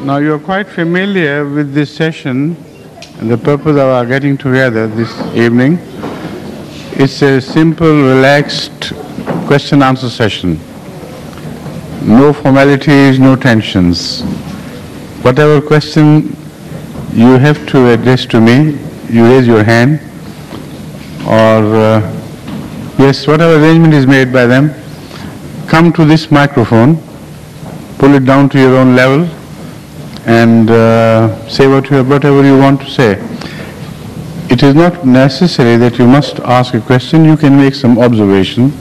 Now you are quite familiar with this session, and the purpose of our getting together this evening. It's a simple, relaxed question-answer session. No formalities, no tensions. Whatever question you have to address to me, you raise your hand, or yes, whatever arrangement is made by them, come to this microphone, pull it down to your own level, and say whatever you want to say. It is not necessary that you must ask a question. You can make some observation,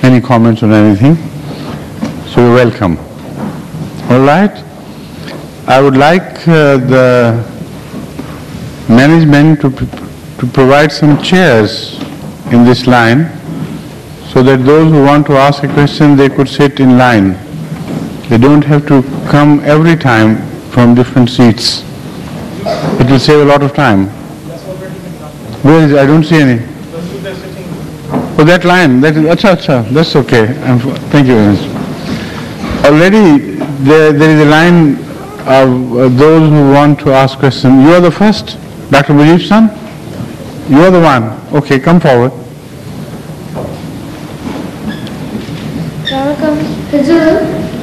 any comments on anything. So you're welcome. All right? I would like the management to provide some chairs in this line so that those who want to ask a question, they could sit in line. They don't have to come every time from different seats. It will save a lot of time. Where is it? I don't see any. Oh, that line. That is, acha. That's okay. Thank you very much. Already there is a line of those who want to ask questions. You are the first? Dr. Mujib's son? You are the one. Okay, come forward.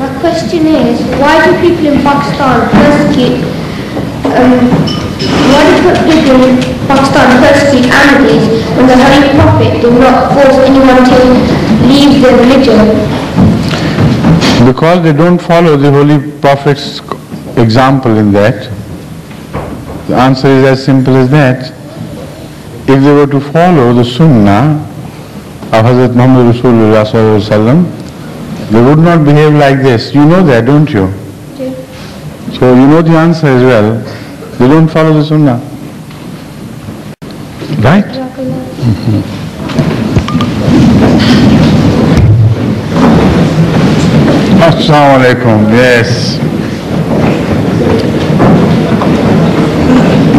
My question is, why do people in Pakistan persecute Ahmadis when the Holy Prophet did not force anyone to leave their religion? Because they don't follow the Holy Prophet's example in that. The answer is as simple as that. If they were to follow the Sunnah of Hazrat Muhammad Rasulullah Sallallahu Alaihi Wasallam, they would not behave like this. You know that, don't you? Yeah. So you know the answer as well. They don't follow the Sunnah. Right? Assalamu alaikum. Yes.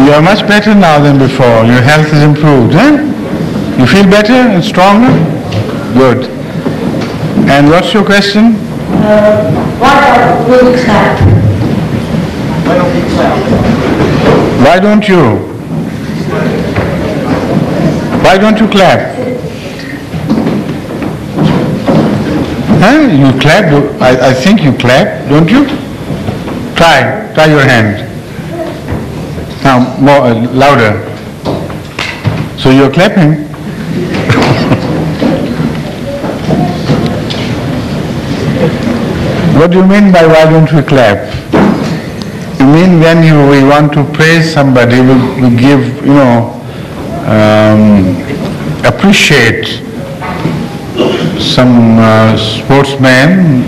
You are much better now than before. Your health is improved, eh? You feel better and stronger? Good. And what's your question? Why don't we clap? Why don't you? Why don't you clap? Huh? You clap? I think you clap, don't you? Try your hand. Now, more louder. So you're clapping. What do you mean by why don't we clap? You mean when we want to praise somebody, we give, appreciate some sportsman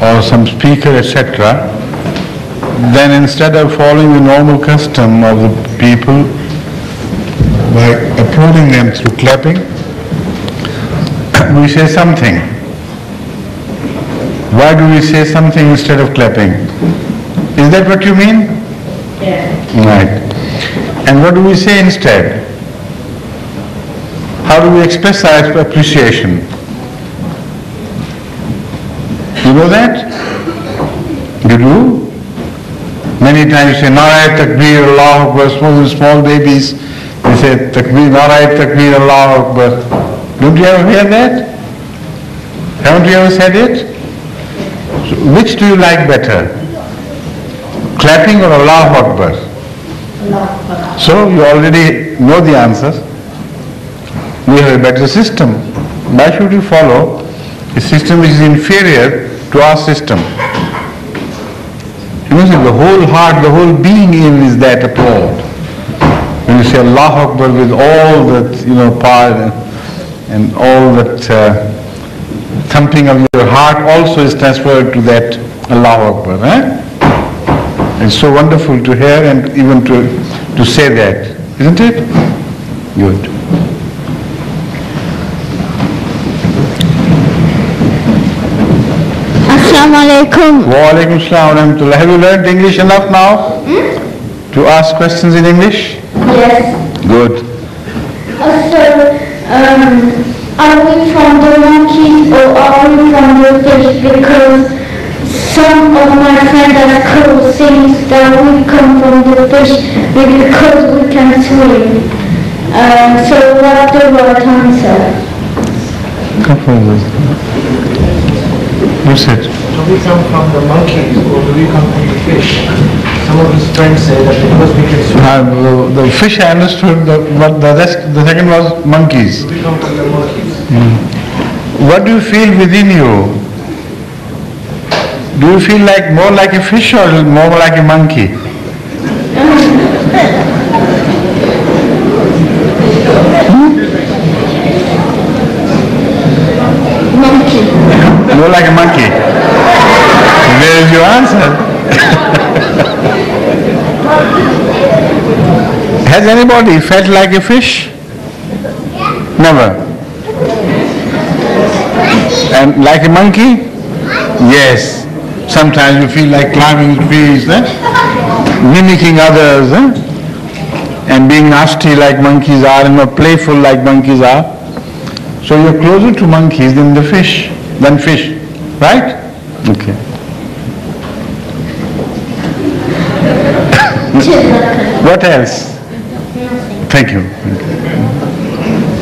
or some speaker, etc. Then instead of following the normal custom of the people by applauding them through clapping, we say something. Why do we say something instead of clapping? Is that what you mean? Yeah. Right. And what do we say instead? How do we express our appreciation? You know that? You do? Many times you say, Narayan Takbir, Allahu Akbar, small babies, they say, Takbir, Narayan Takbir, Allahu Akbar. Don't you ever hear that? Haven't you ever said it? So which do you like better? Clapping or Allahu Akbar? So you already know the answer. We have a better system. Why should you follow a system which is inferior to our system? You know, the whole heart, the whole being in is that applaud. When you say Allahu Akbar with all that, power and all that thumping of your heart also is transferred to that Allahu Akbar. It's so wonderful to hear and even to say that, isn't it? Good. Assalamu alaikum. Wa alaikum assalam wa rahmatullah. Have you learned English enough now to ask questions in English? Yes. Good. Are we from the monkeys or are we from the fish? Because some some of my friends have called things that we come from the fish maybe because we can swim. So what do I tell myself? Come from this. What's it? Do we come from the monkeys or do we come from the fish? Some of his friends say that because we can swim. The fish I understood, but the second was monkeys. We come from the monkeys. What do you feel within you? Do you feel like more like a fish or more like a monkey? Monkey. More like a monkey. There is your answer. Has anybody felt like a fish? Never. And like a monkey? Yes. Sometimes you feel like climbing trees, mimicking others, and being nasty like monkeys are, and not playful like monkeys are. So you're closer to monkeys than fish, right? Okay. What else? Thank you.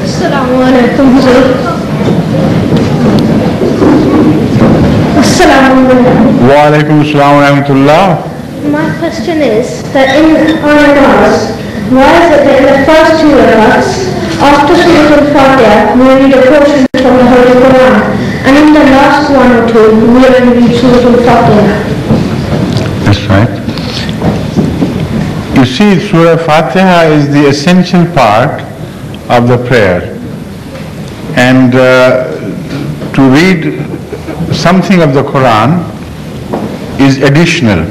Assalamu alaikum. Assalamu alaikum. Wa alaikum assalam wa rahmatullah. My question is that in our namaz, why is it that in the first two rakats, after Surah Al-Fatiha, we read a portion from the Holy Quran, and in the last one or two, we only read Surah Al-Fatiha? That's right. You see, Surah Fatiha is the essential part of the prayer. And to read something of the Quran is additional.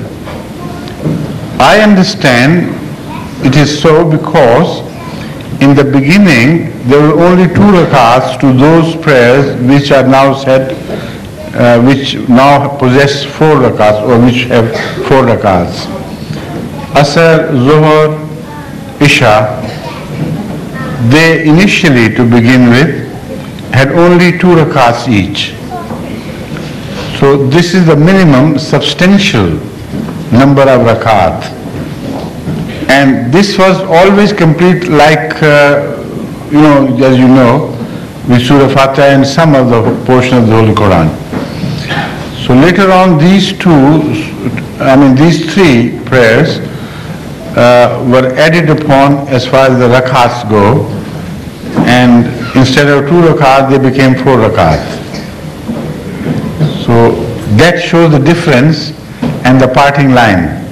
I understand it is so because in the beginning there were only 2 rakats to those prayers which are now said, which now possess 4 rakats or which have 4 rakats. Asr, Zuhr, Isha, they initially to begin with had only 2 rakats each. So this is the minimum substantial number of rakat. And this was always complete like, as you know, with Surah Fatiha and some of the portion of the Holy Quran. So later on these 3 prayers were added upon as far as the rakats go, and instead of 2 rakat they became 4 rakat. So that shows the difference and the parting line.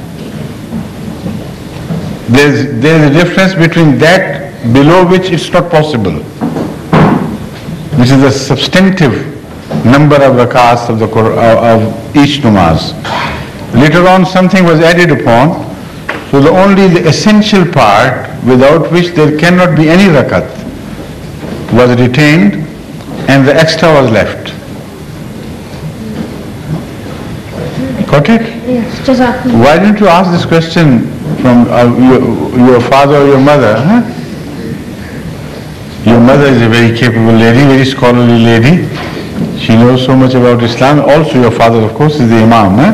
There is a difference between that below which it's not possible, which is the substantive number of rakats of each namaz. Later on something was added upon, so only the essential part without which there cannot be any rakat was retained and the extra was left. Got it? Yes, Jazakallah. Why didn't you ask this question from your father or your mother? Huh? Your mother is a very capable lady, very scholarly lady. She knows so much about Islam. Also your father, of course, is the Imam. Huh?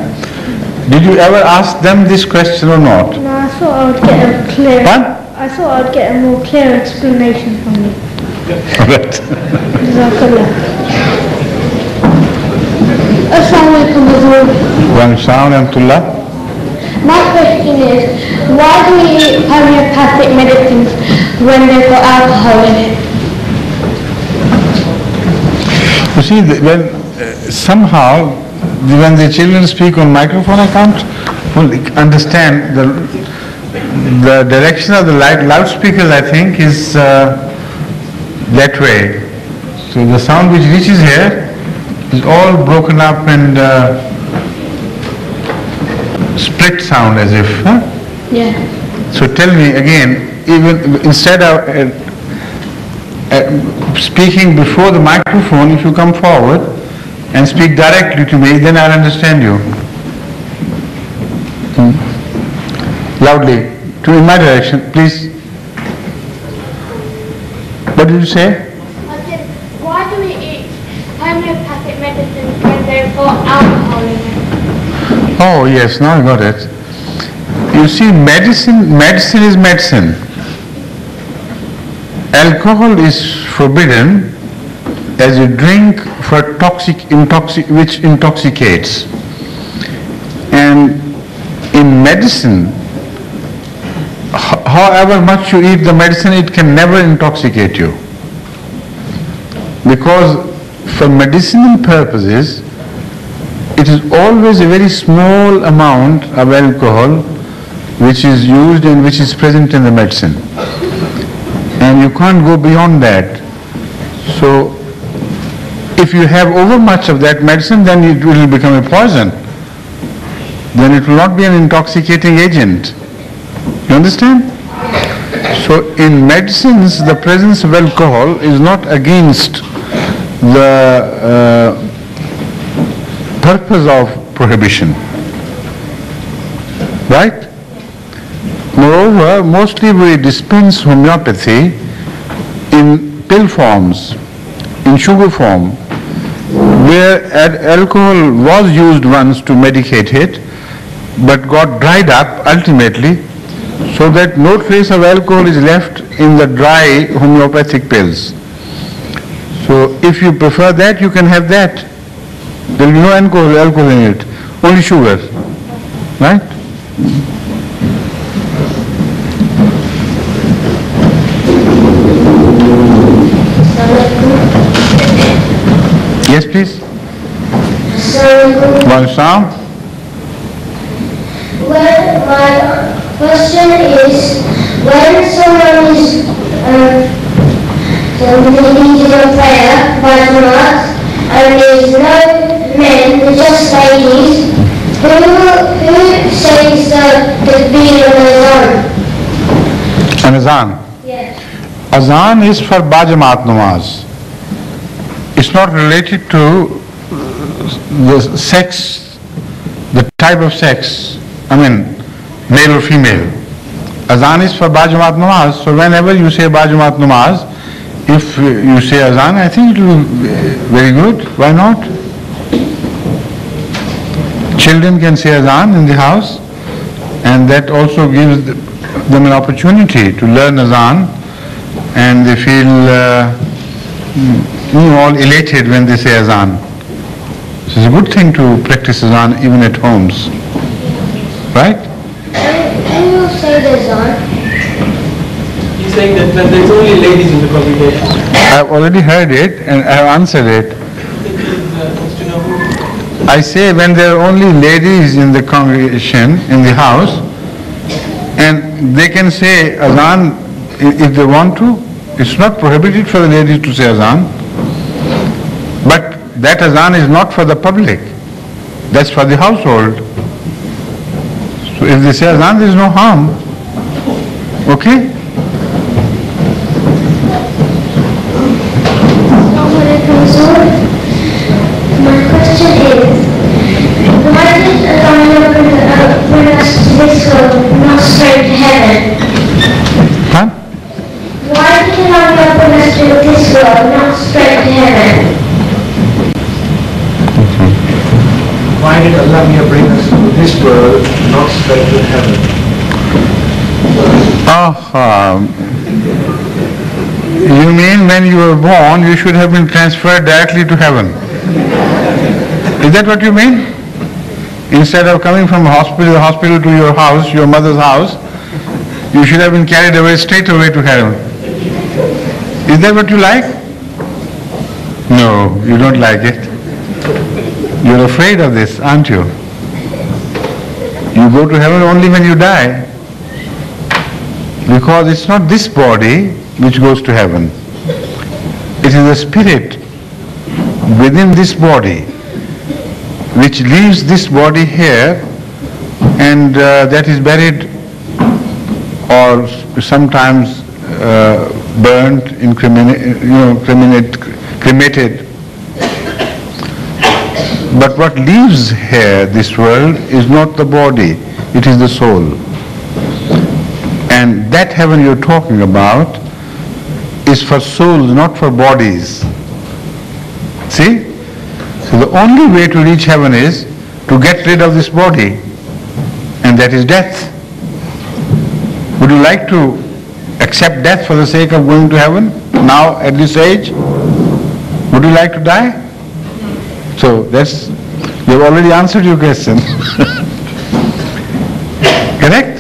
Did you ever ask them this question or not? No, I thought I would get a clear. What? I thought I would get a more clear explanation from you. Right. Jazakallah. Assalamu alaikum. Wa alaikum assalam wa rahmatullah. My question is, why do we eat homeopathic medicines when they've got alcohol in it? You see, somehow when the children speak on microphone, I can't understand the direction of the loudspeakers. I think is that way. So the sound which reaches here is all broken up and split sound as if. Huh? Yeah. So tell me again, even instead of speaking before the microphone, if you come forward and speak directly to me, then I'll understand you. Loudly, in my direction, please. What did you say? I said, why do we eat homeopathic medicines when they've got alcohol in it? Oh yes, now I got it. You see, medicine is medicine. Alcohol is forbidden as a drink for which intoxicates. And in medicine, however much you eat the medicine, it can never intoxicate you. Because for medicinal purposes, it is always a very small amount of alcohol which is used and which is present in the medicine. And you can't go beyond that. So if you have overmuch of that medicine, then it will become a poison. Then it will not be an intoxicating agent. You understand? So in medicines, the presence of alcohol is not against the purpose of prohibition. Right? Moreover, mostly we dispense homeopathy in pill forms, in sugar form, where alcohol was used once to medicate it, but got dried up ultimately, so that no trace of alcohol is left in the dry homeopathic pills. So if you prefer that, you can have that. There will be no alcohol in it, only sugar, right? Yes, please. One sound. Well, my question is, when someone is leading a prayer by Jamaat and there is no men, just ladies, who says the takbir An and azan. Yes. Azan is for Bajamaat namaz. It's not related to the sex, the type of sex, male or female. Azan is for Bajamaat namaz, so whenever you say Bajamaat namaz, if you say azan, I think it will be very good. Why not? Children can say azan in the house, and that also gives them an opportunity to learn azan, and they feel all elated when they say azan. So it's a good thing to practice azan even at homes, right? Can you say the azan? He's saying that when there's only ladies in the congregation. I've already heard it and I have answered it. I say when there are only ladies in the congregation, in the house, and they can say azan if they want to. It's not prohibited for the ladies to say azan, but that azan is not for the public. That's for the household. So if they say azan, there is no harm. Okay? My question is, why did Allah bring us to this world, not straight to heaven? Huh? Why did Allah bring us to this world, not straight to heaven? Why did Allah bring us to this world, not straight to heaven? You mean when you were born, you should have been transferred directly to heaven? Is that what you mean? Instead of coming from hospital to your house, your mother's house, you should have been carried away straight away to heaven. Is that what you like? No, you don't like it. You're afraid of this, aren't you? You go to heaven only when you die. Because it's not this body which goes to heaven. It is the spirit within this body which leaves this body here, and that is buried or sometimes burnt, cremated. But what leaves here, this world, is not the body, it is the soul. And that heaven you're talking about is for souls, not for bodies. See? So the only way to reach heaven is to get rid of this body, and that is death. Would you like to accept death for the sake of going to heaven now at this age? Would you like to die? So you've already answered your question. Correct?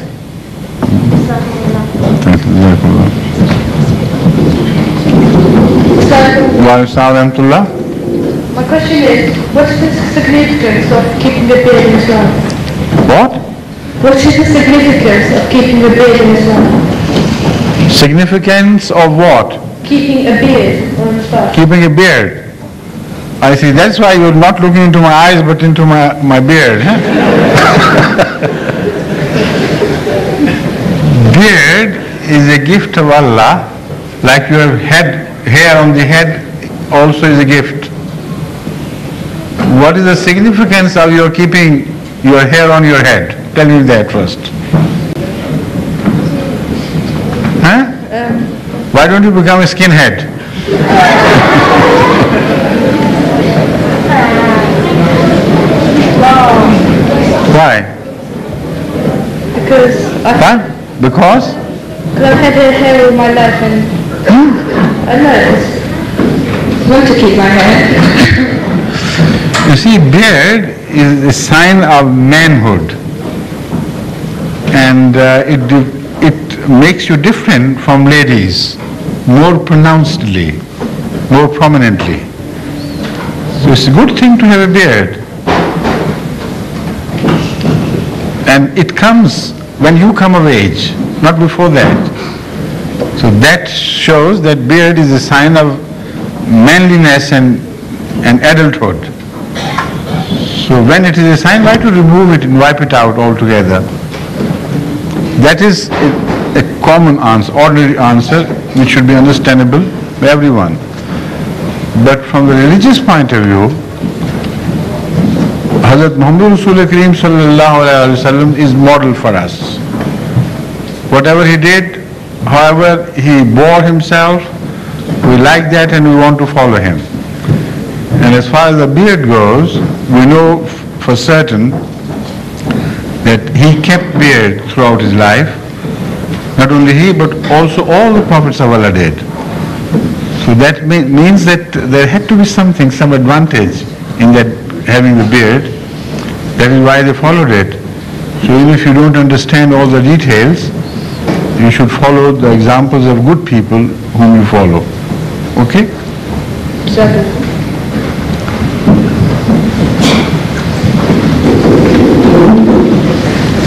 My question is, what is the significance of keeping the beard in Islam? What? What is the significance of keeping a beard in Islam? Significance of what? Keeping a beard or a mustache. Keeping a beard. I see, that's why you're not looking into my eyes but into my beard. Huh? Beard is a gift of Allah, like your hair on the head also is a gift. What is the significance of your keeping your hair on your head? Tell me that first. Huh? Why don't you become a skinhead? Why? Because Because? I've had hair all my life and I know I want to keep my hair. You see, beard is a sign of manhood, and it makes you different from ladies more pronouncedly, more prominently. So it's a good thing to have a beard. And it comes when you come of age, not before that. So that shows that beard is a sign of manliness and adulthood. So when it is a sign, why to remove it and wipe it out altogether? That is a common answer, ordinary answer, which should be understandable by everyone. But from the religious point of view, Hazrat Muhammad Rasul Kareem sallallahu alayhi wa sallam is model for us. Whatever he did, however he bore himself, we like that and we want to follow him. And as far as the beard goes, we know for certain that he kept beard throughout his life. Not only he, but also all the prophets of Allah did. So that means that there had to be something, some advantage in that having the beard. That is why they followed it. So even if you don't understand all the details, you should follow the examples of good people whom you follow. Okay? Second.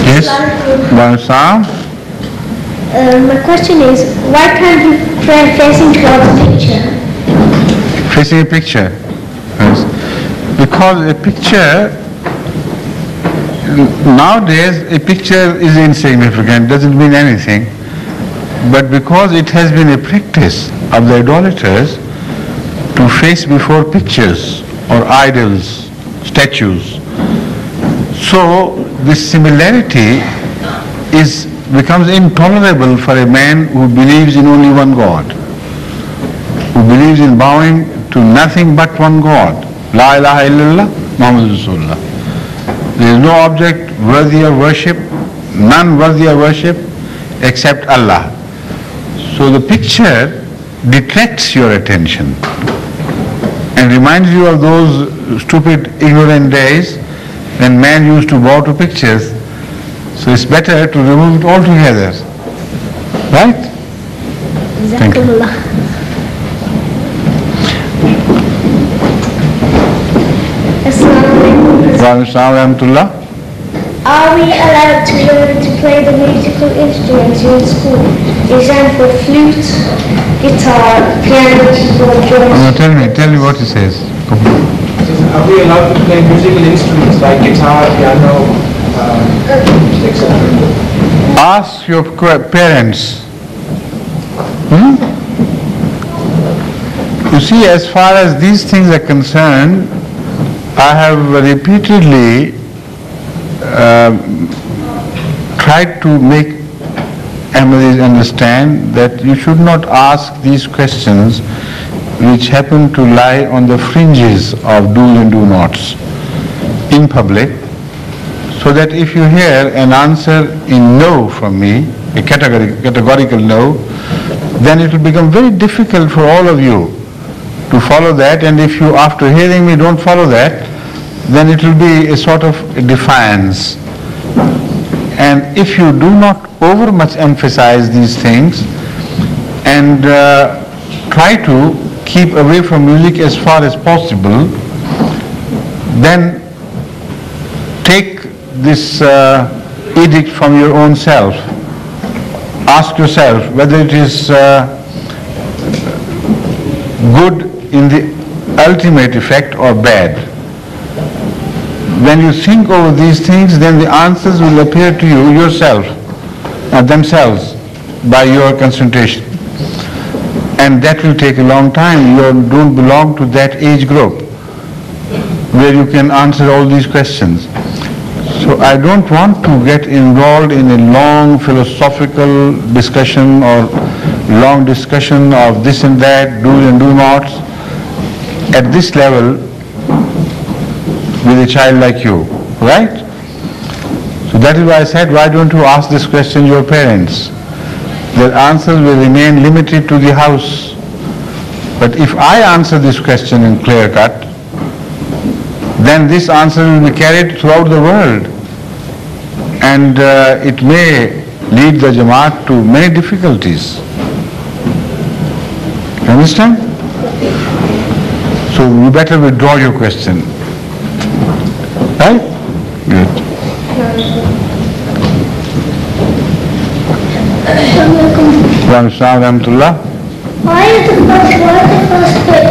Yes? Bansam? My question is, why can't you pray facing towards a picture? Facing a picture? Yes. Because a picture, nowadays a picture is insignificant, doesn't mean anything. But because it has been a practice of the idolaters to face before pictures or idols, statues, so this similarity becomes intolerable for a man who believes in only one God, who believes in bowing to nothing but one God. La ilaha illallah, Muhammad Rasulullah. There is no object worthy of worship, none worthy of worship except Allah. So the picture detracts your attention and reminds you of those stupid, ignorant days when man used to bow to pictures. So it's better to remove it altogether. Right? Thank you. Are we allowed to learn to play the musical instruments in school? Example, flute, guitar, piano, keyboard, drums. No, tell me what he says. Are we allowed to play musical instruments like guitar, piano, etc.? Ask your parents. You see, as far as these things are concerned, I have repeatedly tried to make Ahmadis understand that you should not ask these questions which happen to lie on the fringes of do's and do nots in public, so that if you hear an answer in no from me, a categorical no, then it will become very difficult for all of you to follow that, and if you after hearing me don't follow that, then it will be a sort of a defiance. And if you do not over much emphasize these things and try to keep away from music as far as possible, then take this edict from your own self. Ask yourself whether it is good in the ultimate effect or bad. When you think over these things, then the answers will appear to you yourself, themselves, by your concentration. And that will take a long time. You don't belong to that age group where you can answer all these questions. So I don't want to get involved in a long philosophical discussion or long discussion of this and that, do's and do nots, at this level with a child like you, right? So that is why I said, why don't you ask this question your parents? Their answers will remain limited to the house. But if I answer this question in clear cut, then this answer will be carried throughout the world. And it may lead the Jamaat to many difficulties. You understand? So you better withdraw your question. Right? Good. Why is the first bit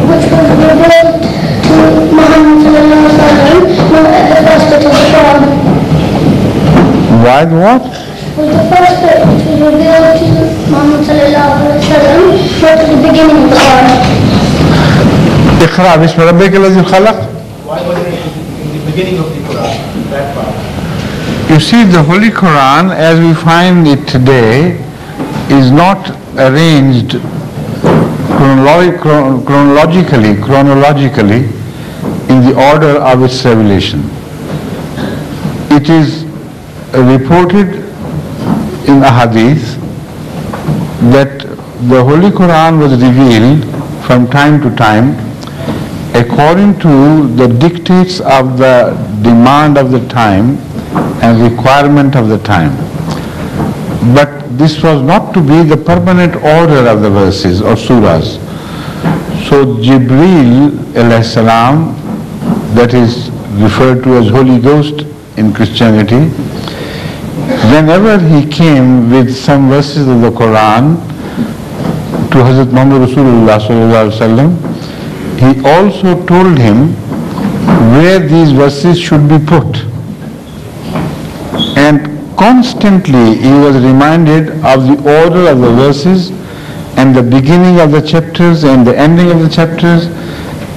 which was revealed to Muhammad sallallahu alaihi wasallam not at the first bit of the Quran? Why the what? Was the first bit which was revealed to Muhammad sallallahu alaihi wasallam not at the beginning of the Quran? اقرأ باسم ربك الذي خلق. Why was it in the beginning of the Quran, that part? You see, the Holy Quran, as we find it today, is not arranged chronologically in the order of its revelation. It is reported in a hadith that the Holy Quran was revealed from time to time according to the dictates of the demand of the time and requirement of the time. But this was not to be the permanent order of the verses or surahs. So Jibreel alayhi salam, that is referred to as Holy Ghost in Christianity, whenever he came with some verses of the Quran to Hazrat Muhammad Rasulullah sallallahu alaihi wasallam, he also told him where these verses should be put. And constantly he was reminded of the order of the verses and the beginning of the chapters and the ending of the chapters,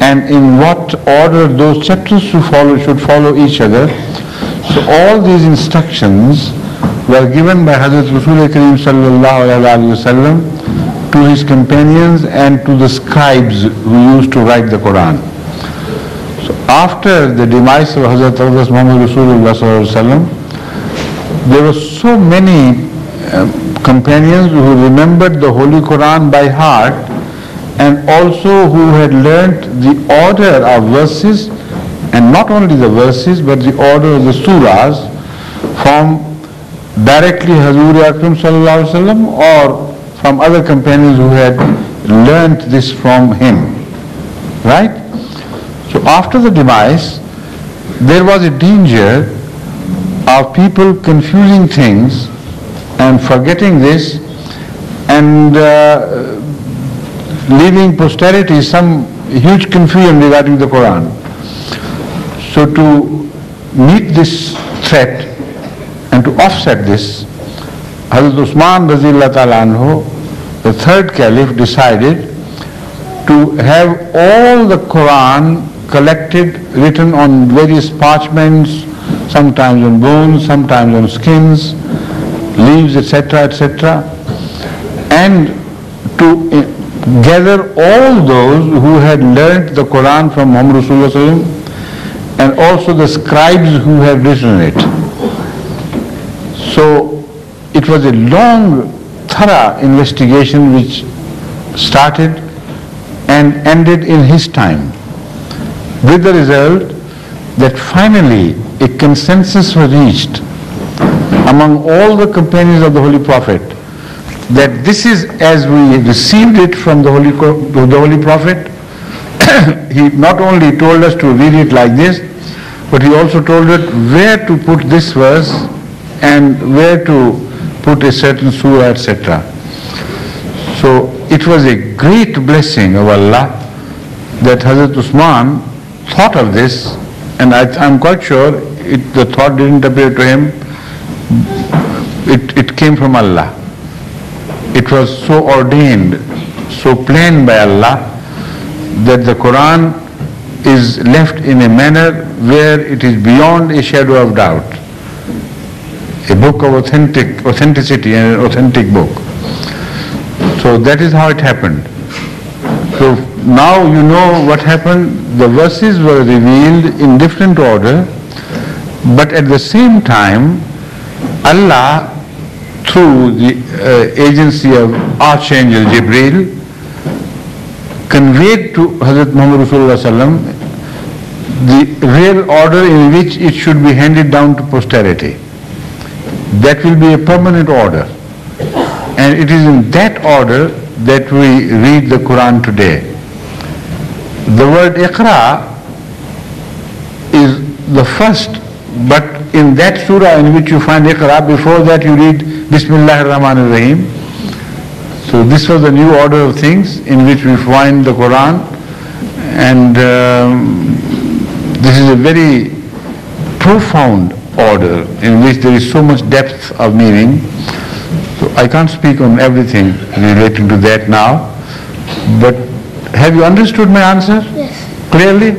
and in what order those chapters should follow each other. So all these instructions were given by Hazrat Rasul Kareem sallallahu alaihi wasallam to his companions and to the scribes who used to write the Quran. So after the demise of Hazrat Muhammad Rasulullah sallallahu alaihi wasallam, there were so many companions who remembered the Holy Quran by heart, and also who had learnt the order of verses, and not only the verses but the order of the surahs from directly Hazur Akram sallallahu alaihi wasallam or from other companions who had learnt this from him. Right? So after the demise, there was a danger of people confusing things and forgetting this and leaving posterity some huge confusion regarding the Quran. So to meet this threat and to offset this, Hazrat Usman Razillah Ta'ala Anhu, the third caliph, decided to have all the Quran collected, written on various parchments, sometimes on bones, sometimes on skins, leaves, etc., etc., and to gather all those who had learnt the Quran from Muhammad Rasulullah and also the scribes who have written it. So it was a long, thorough investigation which started and ended in his time, with the result that finally a consensus was reached among all the companions of the Holy Prophet that this is as we received it from the Holy Prophet. He not only told us to read it like this, but he also told us where to put this verse and where to put a certain surah, etc. So it was a great blessing of Allah that Hazrat Usman thought of this, and I'm quite sure the thought didn't appear to him. It came from Allah. It was so ordained, so planned by Allah, that the Quran is left in a manner where it is beyond a shadow of doubt. A book of authenticity and an authentic book. So that is how it happened. So now you know what happened. The verses were revealed in different order, but at the same time, Allah, through the agency of Archangel Jibreel, conveyed to Hazrat Muhammad Rasulullah Sallam the real order in which it should be handed down to posterity. That will be a permanent order. And it is in that order that we read the Quran today. The word Iqra is the first, but in that surah in which you find Iqra, before that you read Bismillahir Rahmanir Rahim. So this was the new order of things in which we find the Quran, and this is a very profound order in which there is so much depth of meaning. So I can't speak on everything relating to that now, but have you understood my answer? Yes. Clearly?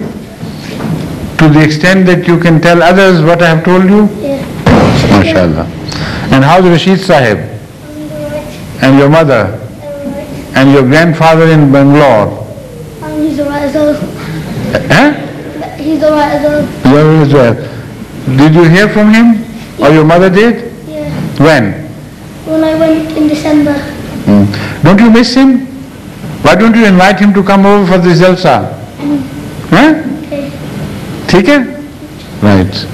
To the extent that you can tell others what I have told you? Yeah. MashaAllah. And how's Rashid Sahib? And your mother? And your grandfather in Bangalore? He's alright as well. He's alright as well. Did you hear from him? Or your mother did? Yeah. When? When I went in December. Don't you miss him? Why don't you invite him to come over for this jalsa? Huh? Okay. ठीक है? Right.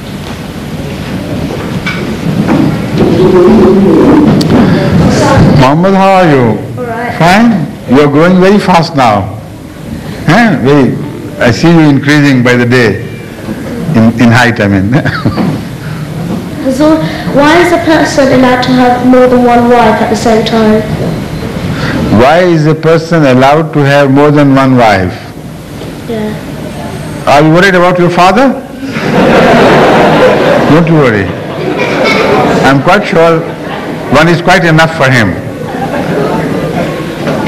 Mohammed, how are you? Alright. Fine? You are growing very fast now. Huh? I see you increasing by the day. In height, I mean. So, why is a person allowed to have more than one wife at the same time? Why is a person allowed to have more than one wife? Yeah. Are you worried about your father? Don't you worry. I'm quite sure one is quite enough for him.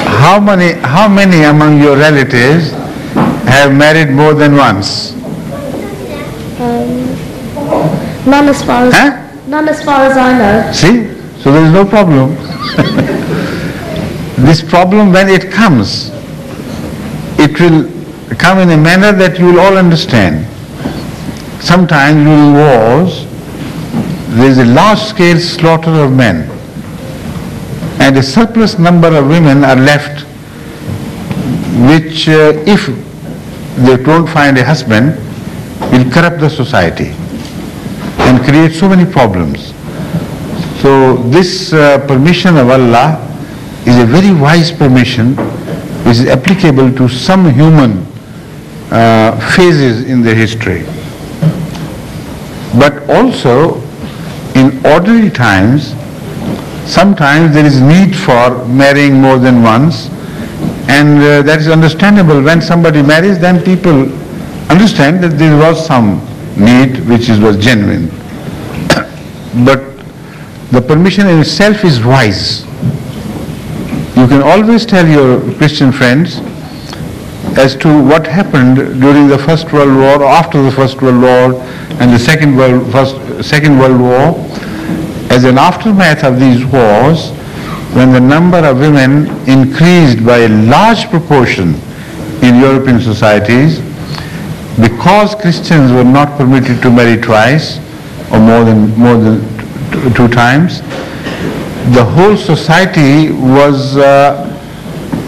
How many among your relatives have married more than once? None as far as I know. See? So there is no problem. This problem, when it comes, it will come in a manner that you will all understand. Sometimes during wars, there is a large-scale slaughter of men, and a surplus number of women are left, which, if they don't find a husband, will corrupt the society and create so many problems. So this permission of Allah is a very wise permission which is applicable to some human phases in their history. But also in ordinary times, sometimes there is need for marrying more than once, and that is understandable. When somebody marries, then people understand that there was some need which was genuine. But the permission in itself is wise. You can always tell your Christian friends as to what happened during the First World War, or after the First World War and the Second World War. As an aftermath of these wars, when the number of women increased by a large proportion in European societies, because Christians were not permitted to marry twice or more than two times, the whole society was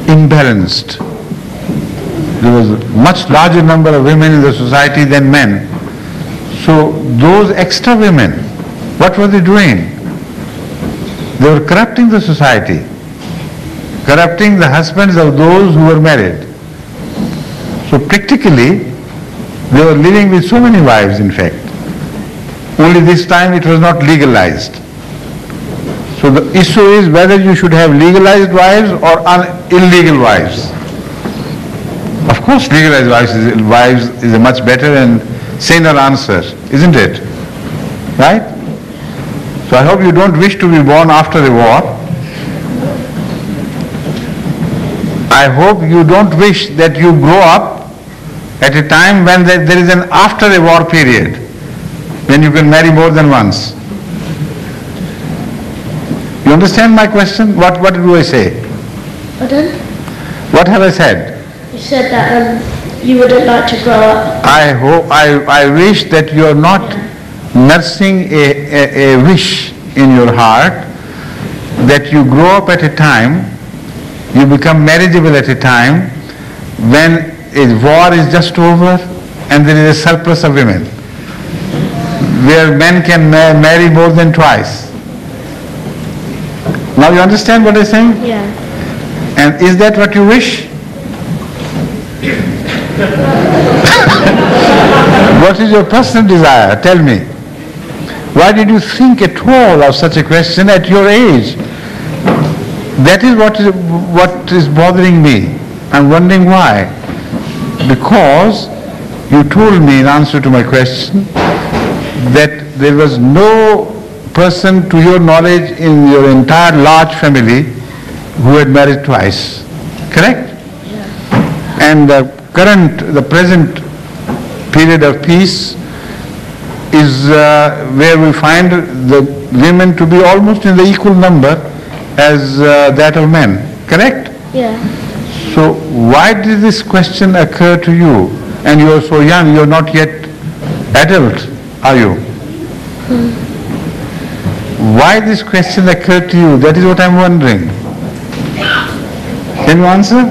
imbalanced. There was a much larger number of women in the society than men. So those extra women, what were they doing? They were corrupting the society, corrupting the husbands of those who were married. So practically, they were living with so many wives, in fact. Only this time it was not legalized. So the issue is whether you should have legalized wives or illegal wives. Of course, legalized wives is a much better and saner answer, isn't it? Right? So I hope you don't wish to be born after the war. I hope you don't wish that you grow up at a time when there is an after a war period, when you can marry more than once. You understand my question? What do I say? Pardon? What have I said? You said that you wouldn't like to grow up. I wish that you are not nursing a wish in your heart that you grow up at a time, you become marriageable at a time when a war is just over and there is a surplus of women, where men can marry more than twice. Now you understand what I'm saying? Yeah. And is that what you wish? What is your personal desire? Tell me. Why did you think at all of such a question at your age? That is what is bothering me. I'm wondering why. Because you told me in answer to my question that there was no person to your knowledge in your entire large family who had married twice. Correct? Yeah. And the present period of peace is where we find the women to be almost in the equal number as that of men. Correct? Yeah. So why did this question occur to you? And you are so young, you are not yet adult, are you? Why this question occurred to you? That is what I'm wondering. Can you answer?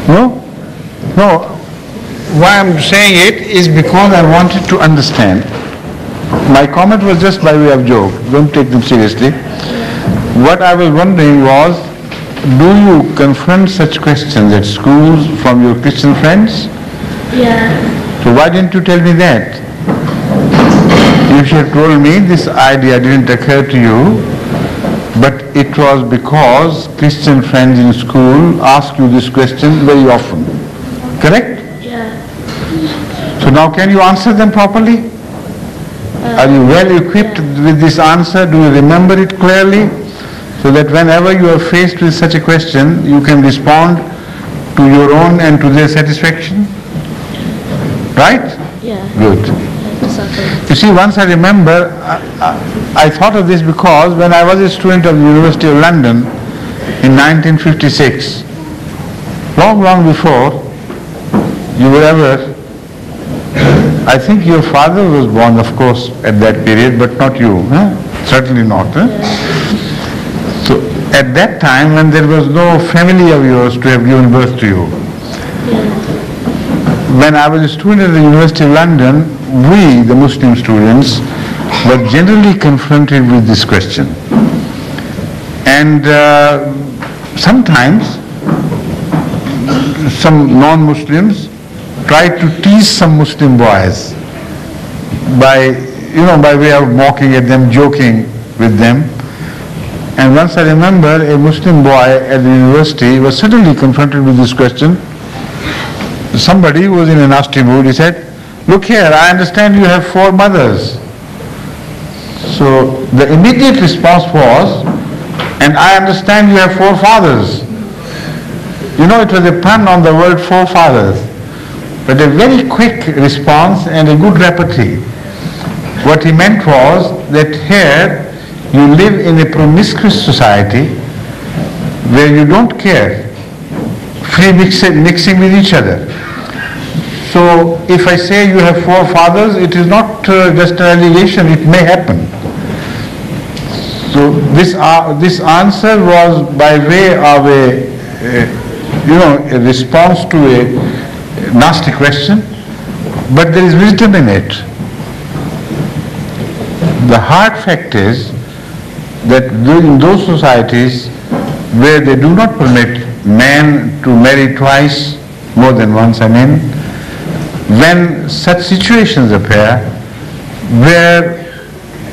No? No. Why I'm saying it is because I wanted to understand. My comment was just by way of joke. Don't take them seriously. What I was wondering was, do you confront such questions at schools from your Christian friends? Yeah. So why didn't you tell me that? You should have told me this idea didn't occur to you, but it was because Christian friends in school ask you this question very often. Correct? Yeah. So now can you answer them properly? Are you well equipped with this answer? Do you remember it clearly? So that whenever you are faced with such a question, you can respond to your own and to their satisfaction? Right? Yeah. Good. You see, once I remember, I thought of this because when I was a student of the University of London in 1956, long before you were ever, I think your father was born, of course, at that period, but not you. Huh? Certainly not. Huh? Yeah. So at that time, when there was no family of yours to have given birth to you, when I was a student at the University of London, we, the Muslim students, were generally confronted with this question. And sometimes some non-Muslims tried to tease some Muslim boys by way of mocking at them, joking with them. And once I remember a Muslim boy at the university was suddenly confronted with this question. Somebody was in a nasty mood. He said, "Look here, I understand you have 4 mothers." So the immediate response was, "And I understand you have 4 fathers." You know, it was a pun on the word forefathers, but a very quick response and a good repartee. What he meant was that here you live in a promiscuous society where you don't care free mixing with each other. So if I say you have four fathers, it is not just an allegation, it may happen. So this answer was by way of a response to a nasty question, but there is wisdom in it. The hard fact is that in those societies where they do not permit men to marry twice, more than once, when such situations appear where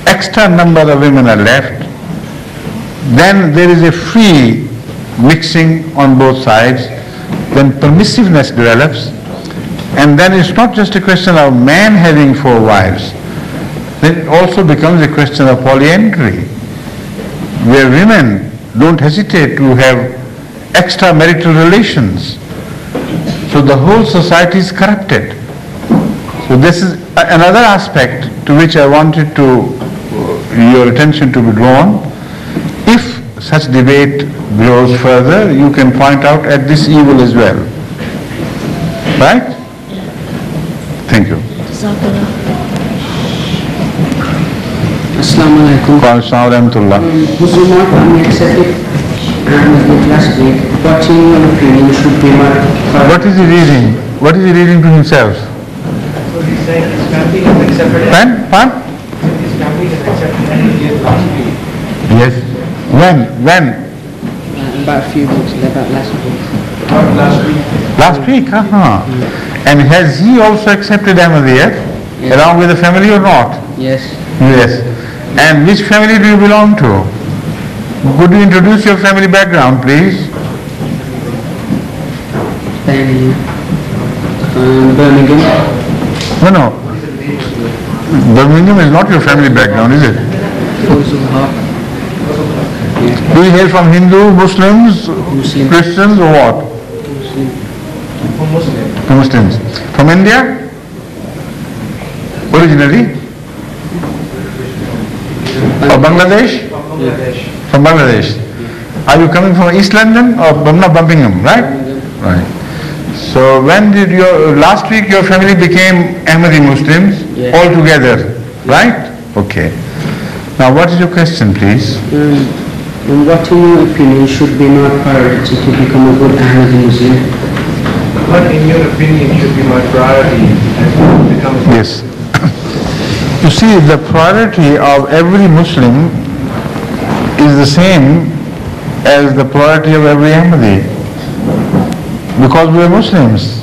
extra number of women are left, then there is a free mixing on both sides, then permissiveness develops, and then it's not just a question of man having four wives, then it also becomes a question of polyandry, where women don't hesitate to have extramarital relations. So the whole society is corrupted. So this is another aspect to which I wanted your attention to be drawn. If such debate grows further, you can point out at this evil as well. Right? Thank you. Assalamu alaikum. Muslims are accepted and last week, what in your opinion should be my... What is he reading? What is he reading to himself? So he's saying his family has accepted it. When? His family has accepted it last week. Yes. When? About a few weeks, about last week. About last week. Last week, And has he also accepted Ahmadiyyat along with the family or not? Yes. Yes. And which family do you belong to? Could you introduce your family background, please? Birmingham. No. Birmingham is not your family background, is it? Do you hail from Hindu, Muslims, Christians, or what? From Muslims. From India? Originally? Or Bangladesh? From Bangladesh. Are you coming from East London or Birmingham, right? Right. So when did last week your family became Ahmadi Muslims all together, right? Okay. Now what is your question, please? What in your opinion should be my priority to become a good Ahmadi Muslim? What in your opinion should be my priority to become a good... Yes. You see, the priority of every Muslim is the same as the priority of every Ahmadi, because we are Muslims.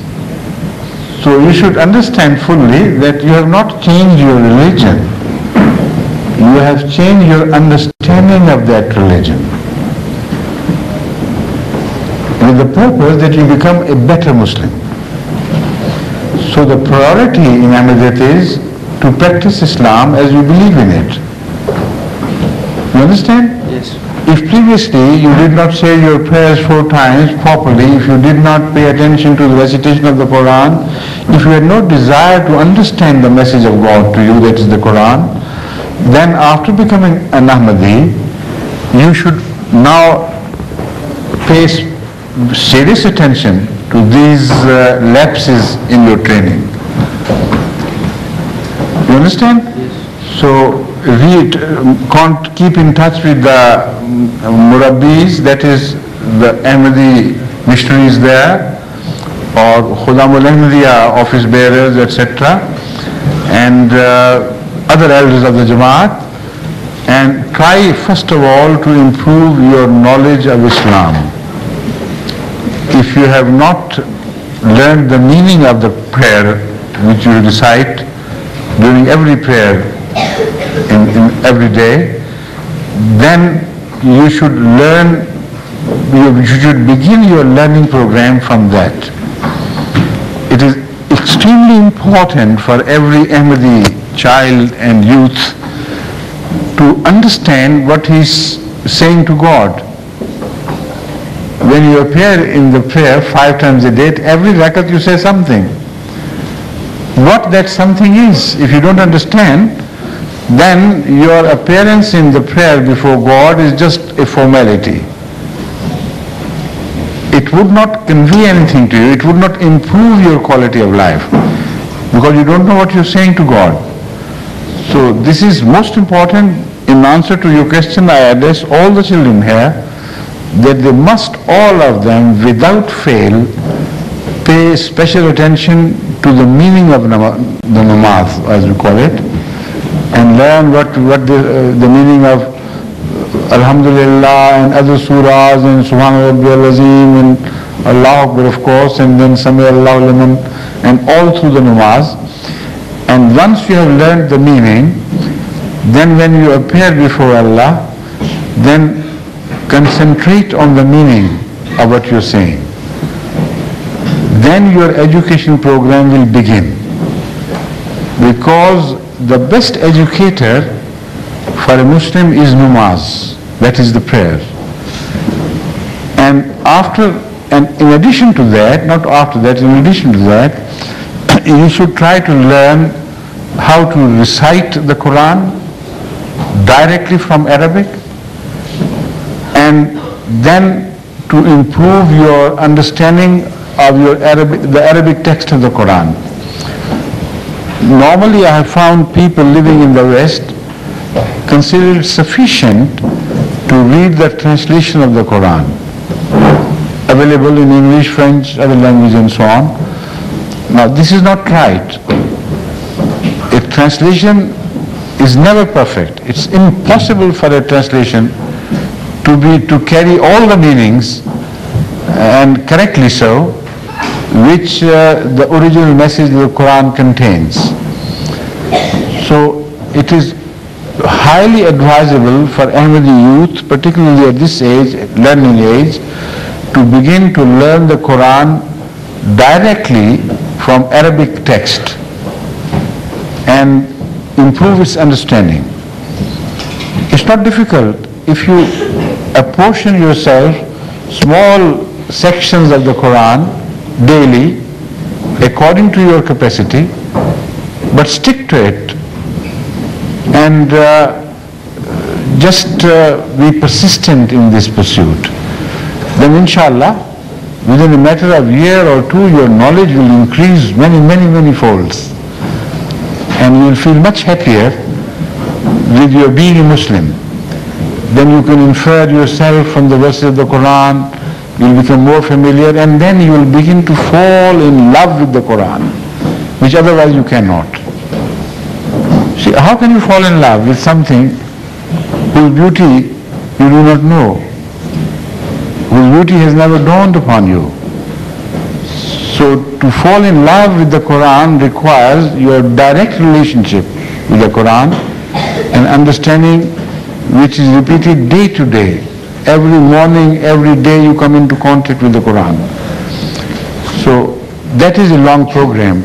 So you should understand fully that you have not changed your religion. You have changed your understanding of that religion with the purpose that you become a better Muslim. So the priority in Ahmadiyyat is to practice Islam as you believe in it. You understand? Yes. If previously you did not say your prayers 4 times properly, if you did not pay attention to the recitation of the Quran, if you had no desire to understand the message of God to you, that is the Quran, then after becoming an Ahmadi, you should now pay serious attention to these lapses in your training. You understand? Yes. So keep in touch with the Murabbis, that is the Ahmadi missionaries there, or Khudamul Ahmadiyya office bearers, etc., and other elders of the Jamaat, and try first of all to improve your knowledge of Islam. If you have not learned the meaning of the prayer which you recite during every prayer in every day, then you should begin your learning program from that. It is extremely important for every Ahmadi child and youth to understand what he is saying to God. When you appear in the prayer 5 times a day, every rakat you say something. What that something is, if you don't understand, then your appearance in the prayer before God is just a formality. It it would not convey anything to you, it would not improve your quality of life, because you don't know what you're saying to God. So this is most important. In answer to your question, I address all the children here that they must, all of them, without fail, pay special attention to the meaning of the namaz, as we call it, and learn what the meaning of Alhamdulillah and other surahs and Subhana Rabbiyal Azim and Allah Akbar, of course, and then Sami Allahu Liman, and all through the namaz. And once you have learned the meaning, then when you appear before Allah, then concentrate on the meaning of what you're saying. Then your education program will begin. Because the best educator for a Muslim is namaz, that is the prayer. And in addition to that, not after that, in addition to that, you should try to learn how to recite the Quran directly from Arabic, and then to improve your understanding of the Arabic text of the Quran. Normally I have found people living in the West consider it sufficient to read the translation of the Quran, available in English, French, other languages and so on. Now this is not right. A translation is never perfect. It's impossible for a translation to carry all the meanings, and correctly so, which the original message of the Quran contains. So it is highly advisable for Ahmadi youth, particularly at this age, learning age, to begin to learn the Quran directly from Arabic text and improve its understanding. It's not difficult if you apportion yourself small sections of the Quran daily according to your capacity, but stick to it and just be persistent in this pursuit. Then inshallah, within a matter of year or two, your knowledge will increase many folds, and you will feel much happier with your being a Muslim. Then you can infer yourself from the verses of the Quran, you will become more familiar, and then you will begin to fall in love with the Quran, which otherwise you cannot. See, how can you fall in love with something whose beauty you do not know, whose beauty has never dawned upon you? So to fall in love with the Quran requires your direct relationship with the Quran and understanding which is repeated day to day. Every morning, every day you come into contact with the Quran. So that is a long program.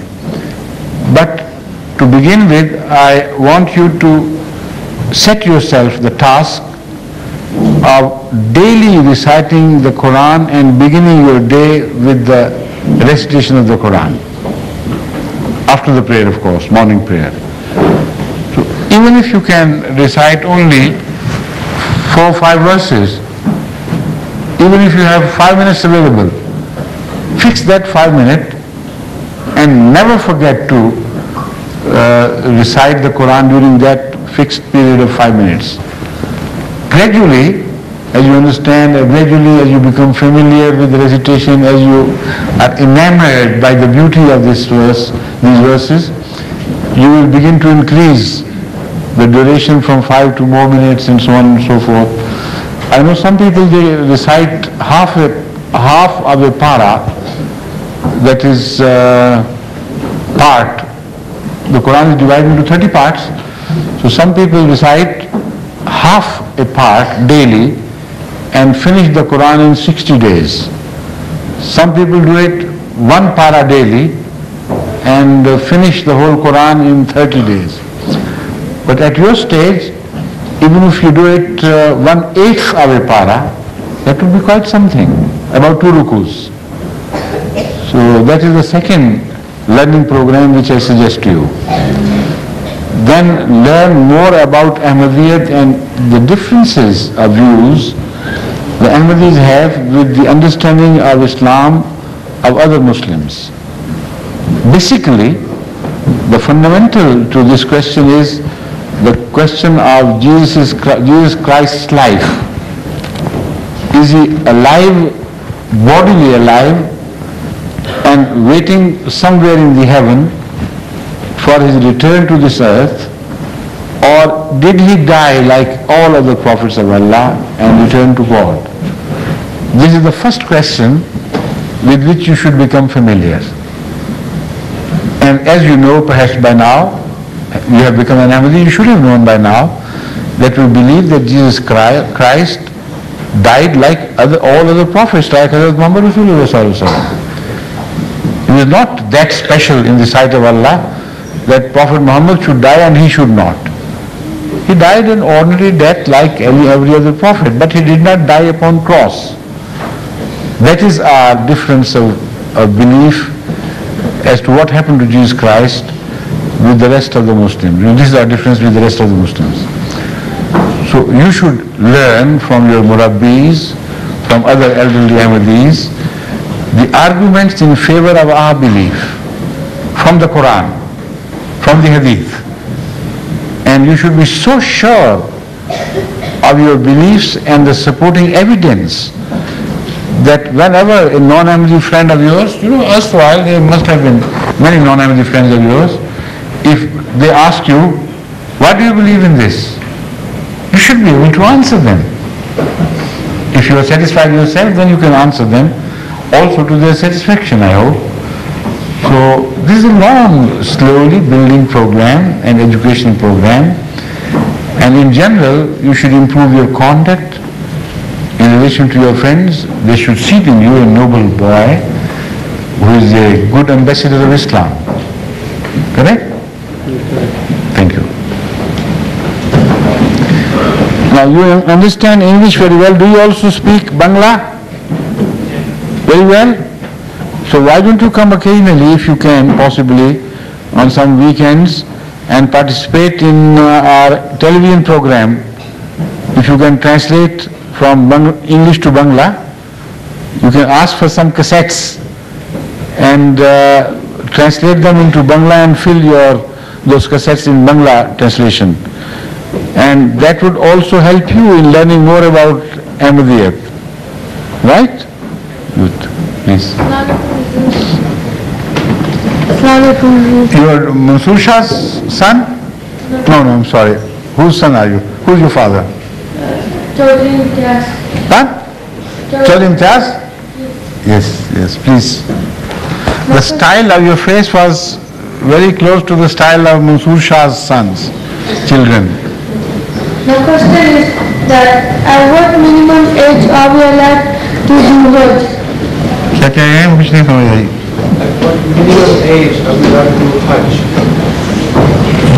But to begin with, I want you to set yourself the task of daily reciting the Quran and beginning your day with the recitation of the Quran. After the prayer, of course, morning prayer. So even if you can recite only 4 or 5 verses, even if you have 5 minutes available, fix that 5 minutes and never forget to recite the Quran during that fixed period of 5 minutes. Gradually, as you understand, gradually as you become familiar with the recitation, as you are enamored by the beauty of this verse, these verses, you will begin to increase the duration from 5 to more minutes and so on and so forth. I know some people, they recite half of a para, that is part. The Quran is divided into 30 parts. So some people recite half a part daily and finish the Quran in 60 days. Some people do it 1 para daily and finish the whole Quran in 30 days. But at your stage, even if you do it 1/8 of a para, that would be quite something, about 2 rukus. So that is the second learning program which I suggest to you. Then learn more about Ahmadiyyat and the differences of views the Ahmadis have with the understanding of Islam of other Muslims. Basically, the fundamental to this question is the question of Jesus Christ's life. Is he alive, bodily alive, and waiting somewhere in the heaven for his return to this earth, or did he die like all other prophets of Allah and return to God? This is the first question with which you should become familiar. And as you know, perhaps by now, you have become an Ahmadi, you should have known by now that we believe that Jesus Christ died like all other prophets, like Hazrat Muhammad Rasulullah. It is not that special in the sight of Allah that Prophet Muhammad should die and he should not. He died an ordinary death like every other prophet, but he did not die upon cross. That is our difference of belief as to what happened to Jesus Christ with the rest of the Muslims. This is our difference with the rest of the Muslims. So you should learn from your murabbis, from other elderly Ahmadis, the arguments in favor of our belief from the Quran, from the Hadith. And you should be so sure of your beliefs and the supporting evidence that whenever a non-Ahmadi friend of yours, erstwhile there must have been many non-Ahmadi friends of yours, if they ask you, why do you believe in this? You should be able to answer them. If you are satisfied yourself, then you can answer them also to their satisfaction, I hope. So this is a long, slowly building program, an educational program, and in general you should improve your conduct in relation to your friends. They should see in you a noble boy who is a good ambassador of Islam. Correct? Thank you. Now you understand English very well. Do you also speak Bangla? Very well? So why don't you come occasionally, if you can, possibly, on some weekends and participate in our television program. If you can translate from English to Bangla, you can ask for some cassettes and translate them into Bangla and fill those cassettes in Bangla translation. And that would also help you in learning more about Ahmadiyyat. Right? Good. Please. You are Mansoor Shah's son? No, I'm sorry. Whose son are you? Who's your father? Chaudhry Imtiaz. Huh? Chaudhry Imtiaz? Yes, please. The style of your face was very close to the style of Mansoor Shah's sons, children. The question is that at what minimum age are we allowed to do Hajj? क्या है कुछ नहीं समझ आई. At what minimum age are we allowed to do Hajj?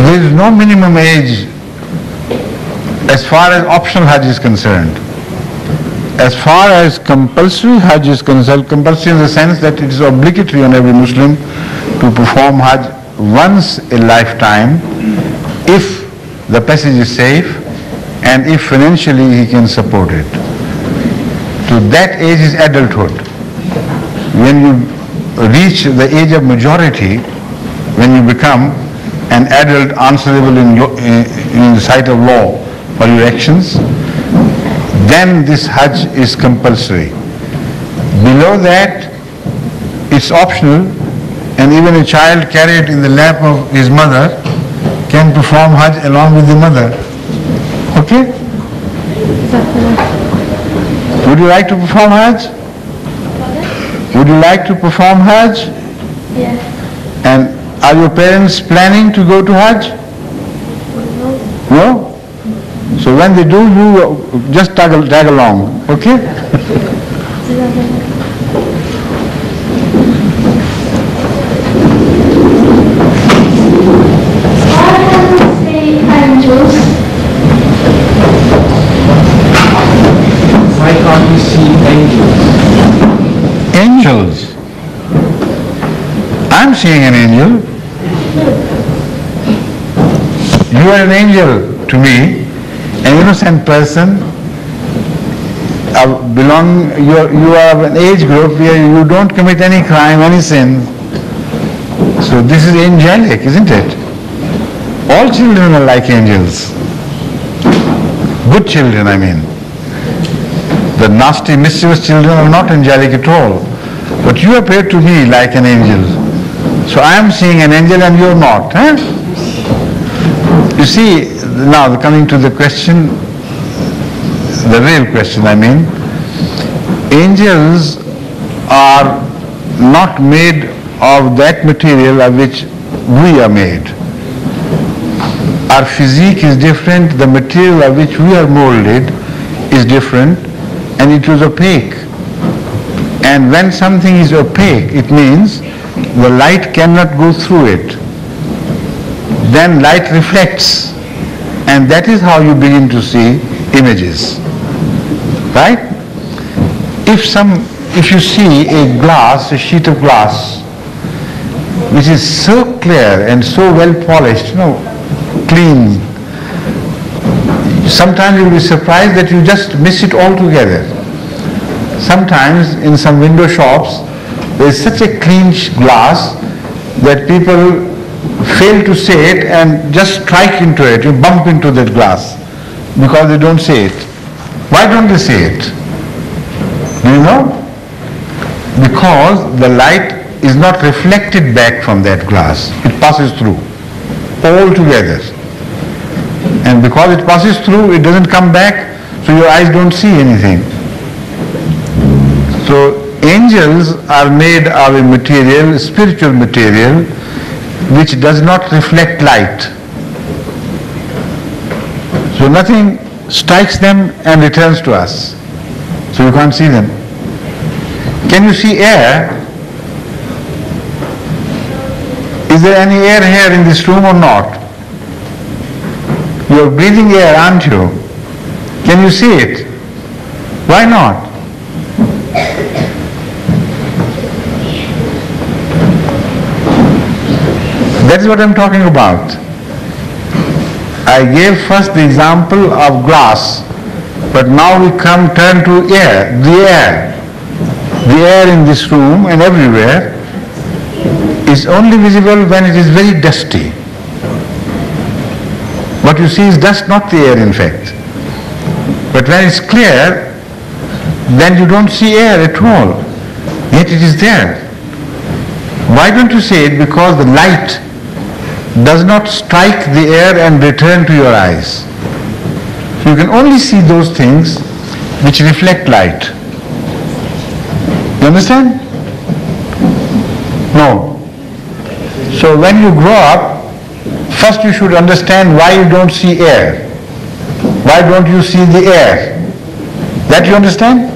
There is no minimum age as far as optional Hajj is concerned. As far as compulsory Hajj is concerned, compulsory in the sense that it is obligatory on every Muslim to perform Hajj once a lifetime if the passage is safe and if financially he can support it. So that age is adulthood. When you reach the age of majority, when you become an adult answerable in the sight of law for your actions, then this Hajj is compulsory. Below that, it's optional, and even a child carried in the lap of his mother can perform Hajj along with the mother. Okay? Would you like to perform Hajj? Would you like to perform Hajj? Yes. And are your parents planning to go to Hajj? No? So when they do, you just tag along, okay? Why don't we say angels? Why can't we see angels? Angels. I'm seeing an angel. You are an angel to me, an innocent person. you are of an age group where you don't commit any crime, any sin. So this is angelic, isn't it? All children are like angels. Good children, I mean. The nasty, mischievous children are not angelic at all. But you appear to me like an angel. So I am seeing an angel and you are not. Huh? You see, now coming to the question, the real question I mean, angels are not made of that material of which we are made. Our physique is different, the material of which we are molded is different, and it was opaque. And when something is opaque, it means the light cannot go through it. Then light reflects, and that is how you begin to see images. Right? If you see a glass, a sheet of glass, which is so clear and so well polished, clean, sometimes you'll be surprised that you just miss it altogether. Sometimes in some window shops, there is such a clean glass that people fail to see it and just strike into it, you bump into that glass because they don't see it. Why don't they see it? Do you know? Because the light is not reflected back from that glass. It passes through altogether. And because it passes through, it doesn't come back, so your eyes don't see anything. So angels are made of a material, spiritual material, which does not reflect light. So nothing strikes them and returns to us. So you can't see them. Can you see air? Is there any air here in this room or not? You are breathing air, aren't you? Can you see it? Why not? That is what I am talking about. I gave first the example of glass, but now we turn to air, the air. The air in this room and everywhere is only visible when it is very dusty. What you see is dust, not the air in fact. But when it's clear, then you don't see air at all. Yet it is there. Why don't you see it? Because the light does not strike the air and return to your eyes. So you can only see those things which reflect light. You understand? No. So when you grow up, first you should understand why you don't see air. Why don't you see the air? That you understand?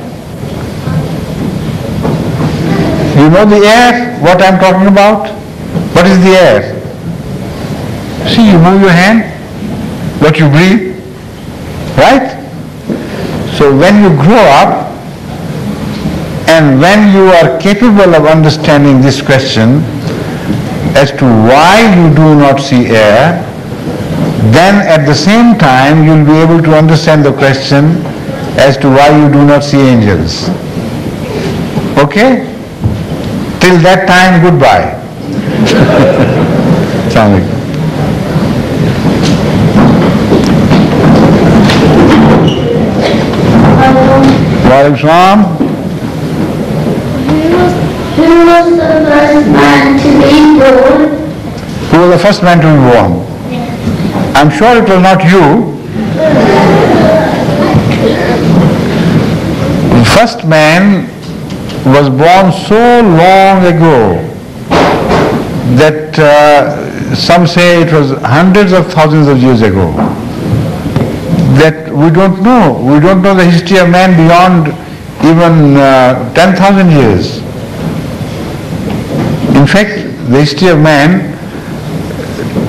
You know the air, what I'm talking about? What is the air? See, you move your hand, what you breathe, right? So when you grow up, and when you are capable of understanding this question as to why you do not see air, then at the same time you'll be able to understand the question as to why you do not see angels. Okay? Till that time, goodbye. Assalamu alaikum. Wa alaikum salam. Who was the first man to be born? Who was the first man to be born? I'm sure it was not you. The first man was born so long ago that some say it was hundreds of thousands of years ago, that we don't know. We don't know the history of man beyond even 10,000 years. In fact, the history of man,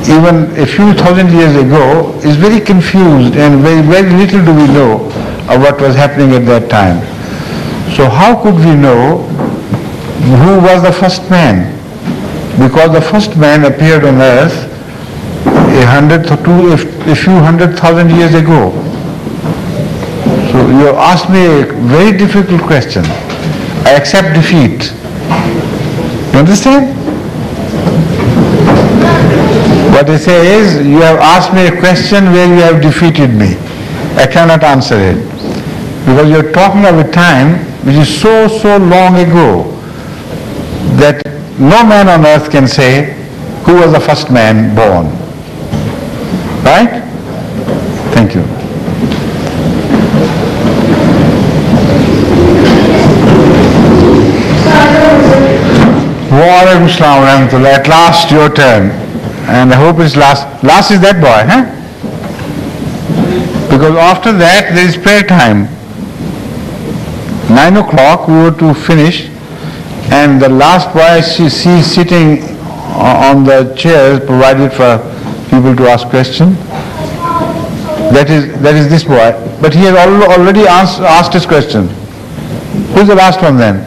even a few thousand years ago, is very confused, and very, very little do we know of what was happening at that time. So how could we know who was the first man? Because the first man appeared on earth a few 100,000 years ago. So You have asked me a very difficult question. I accept defeat. You understand? What I say is, you have asked me a question where you have defeated me. I cannot answer it. Because you are talking of a time which is so long ago that no man on earth can say who was the first man born. Right? Thank you. Wa alaikum assalam wa rahmatullah. At last your turn. And I hope it's last. Last is that boy, huh? Because after that there is prayer time. 9 o'clock we were to finish, and the last boy she sitting on the chairs provided for people to ask questions. That is this boy. But he has already asked his question. Who's the last one then?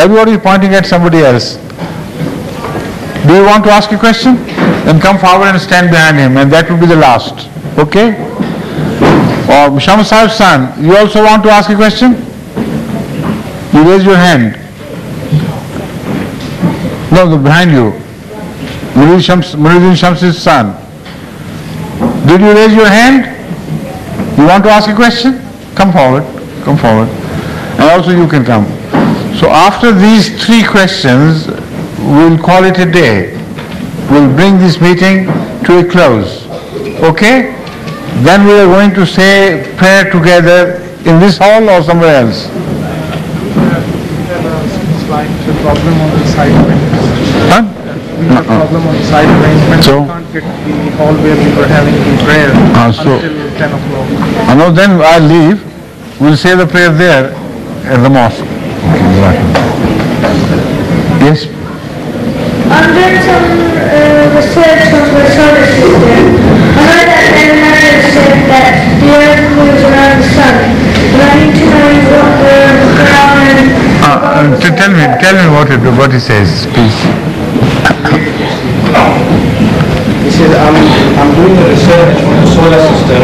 Everybody is pointing at somebody else. Do you want to ask a question? Then come forward and stand behind him, and that will be the last. Okay? Or Shams Sahib's son, you also want to ask a question? You raise your hand. No, behind you. Muruddin Shams's son. Did you raise your hand? You want to ask a question? Come forward. Come forward. And also you can come. So after these 3 questions, we'll call it a day. We'll bring this meeting to a close. Okay? Then we are going to say prayer together in this hall or somewhere else. Slight problem on the side arrangement. Huh? We have a problem on the side arrangement. So? We can't get the hall where we were having the prayer So until 10 o'clock. No, then I'll leave. We'll say the prayer there at the mosque. Yes? I'm doing some research on the solar system. I heard that the said that the earth moves around the sun. But I need to know what the Quran and... Tell me what he says, please. He says, I'm doing a research on the solar system.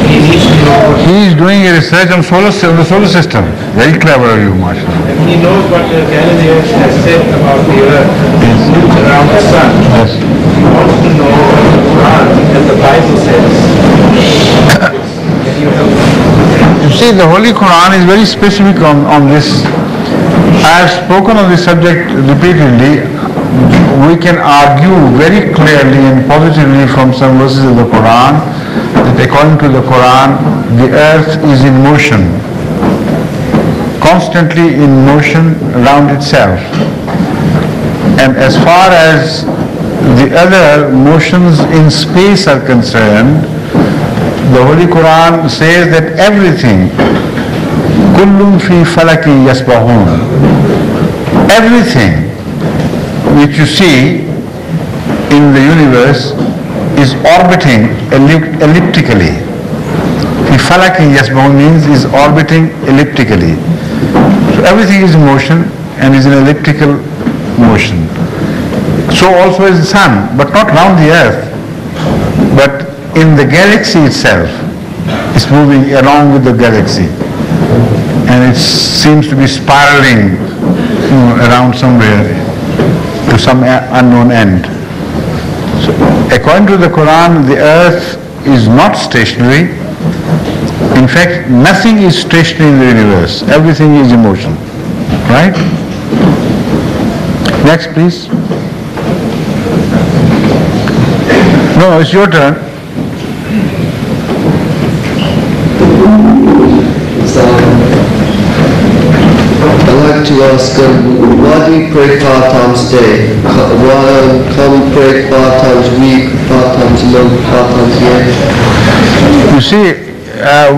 He needs to know what... He is doing a research on the solar system. Very clever of you, mashallah. And he knows what Galileo has said about the earth. It moves around the sun. Yes. He wants to know what the Quran and the Bible says. Can you help him? You see, the Holy Quran is very specific on this. I have spoken on this subject repeatedly. We can argue very clearly and positively from some verses of the Quran that according to the Quran, the earth is in motion, constantly in motion around itself. And as far as the other motions in space are concerned, the Holy Quran says that everything, kullun fi falaki yasbahun, everything which you see in the universe is orbiting elliptically. Fi falaki yasbahun means is orbiting elliptically. So everything is in motion and is in elliptical motion. So also is the sun, but not round the earth, but in the galaxy itself. It's moving along with the galaxy, and it seems to be spiraling around somewhere to some unknown end. So according to the Quran, the earth is not stationary. In fact, nothing is stationary in the universe. Everything is in motion. Right? Next, please. No, it's your turn. I'd like to ask, why do you pray 5 times a day? Why can't we pray 5 times a week, 5 times a month, 5 times a year? You see, how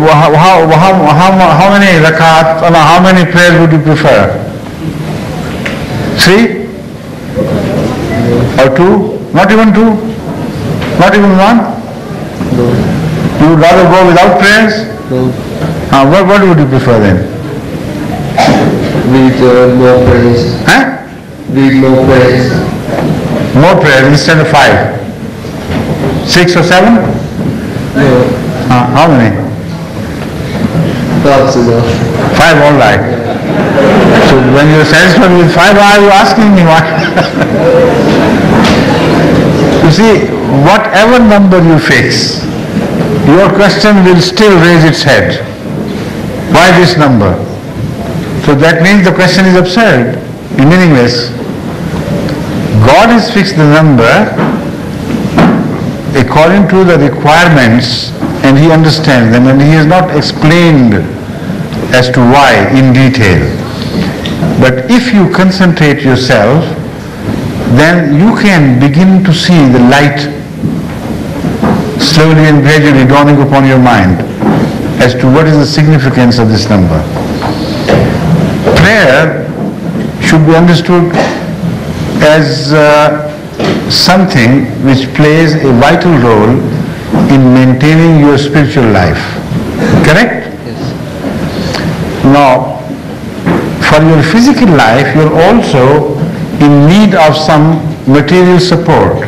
many rakat, how many prayers would you prefer? 3? Or 2? Not even 2? Not even 1? No. You would rather go without prayers? No. What would you prefer then? Read more prayers. Huh? Read more prayers. More prayers instead of 5. 6 or 7? How many? 5's enough. 5, all right. So when you're satisfied with 5, why are you asking me why? You see, whatever number you fix, your question will still raise its head. Why this number? So that means the question is absurd, meaningless. God has fixed the number according to the requirements, and He understands them, and He has not explained as to why in detail. But if you concentrate yourself, then you can begin to see the light slowly and gradually dawning upon your mind as to what is the significance of this number. Prayer should be understood as something which plays a vital role in maintaining your spiritual life. Correct? Yes. Now, for your physical life, you're also in need of some material support,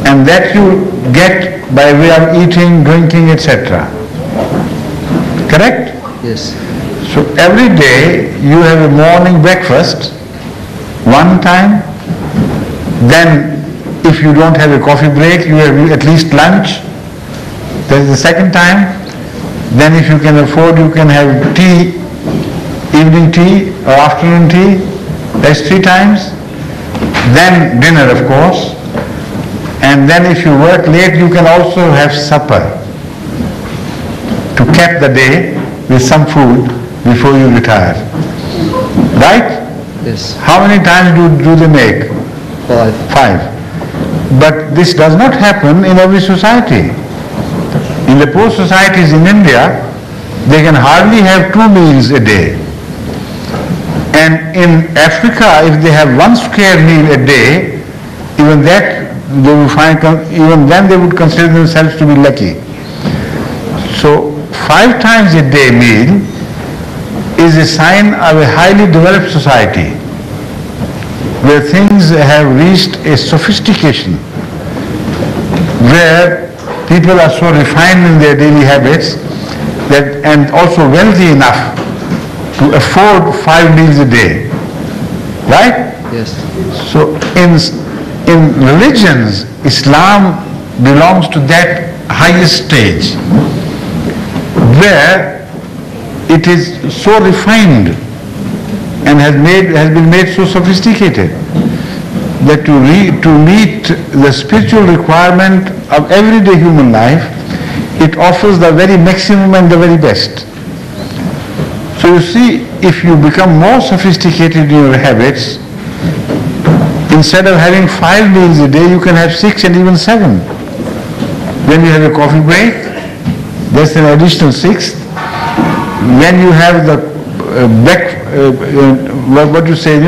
and that you get by way of eating, drinking, etc. Correct? Yes. So every day you have a morning breakfast, one time, then if you don't have a coffee break, you have at least lunch. That is the second time. Then if you can afford, you can have tea, evening tea or afternoon tea. That's 3 times. Then dinner, of course. And then if you work late, you can also have supper to cap the day with some food before you retire. Right? Yes. How many times do they make? 5. 5. But this does not happen in every society. In the poor societies in India, they can hardly have 2 meals a day. And in Africa, if they have 1 square meal a day, even that they will find, even then they would consider themselves to be lucky. So 5 times a day meal is a sign of a highly developed society, where things have reached a sophistication, where people are so refined in their daily habits that, and also wealthy enough to afford 5 meals a day. Right? Yes. So in religions, Islam belongs to that highest stage, where it is so refined and has been made so sophisticated that to meet the spiritual requirement of everyday human life, it offers the very maximum and the very best. So you see, if you become more sophisticated in your habits, instead of having 5 meals a day, you can have 6 and even 7. When you have a coffee break, that's an additional 6th. When you have the what you say,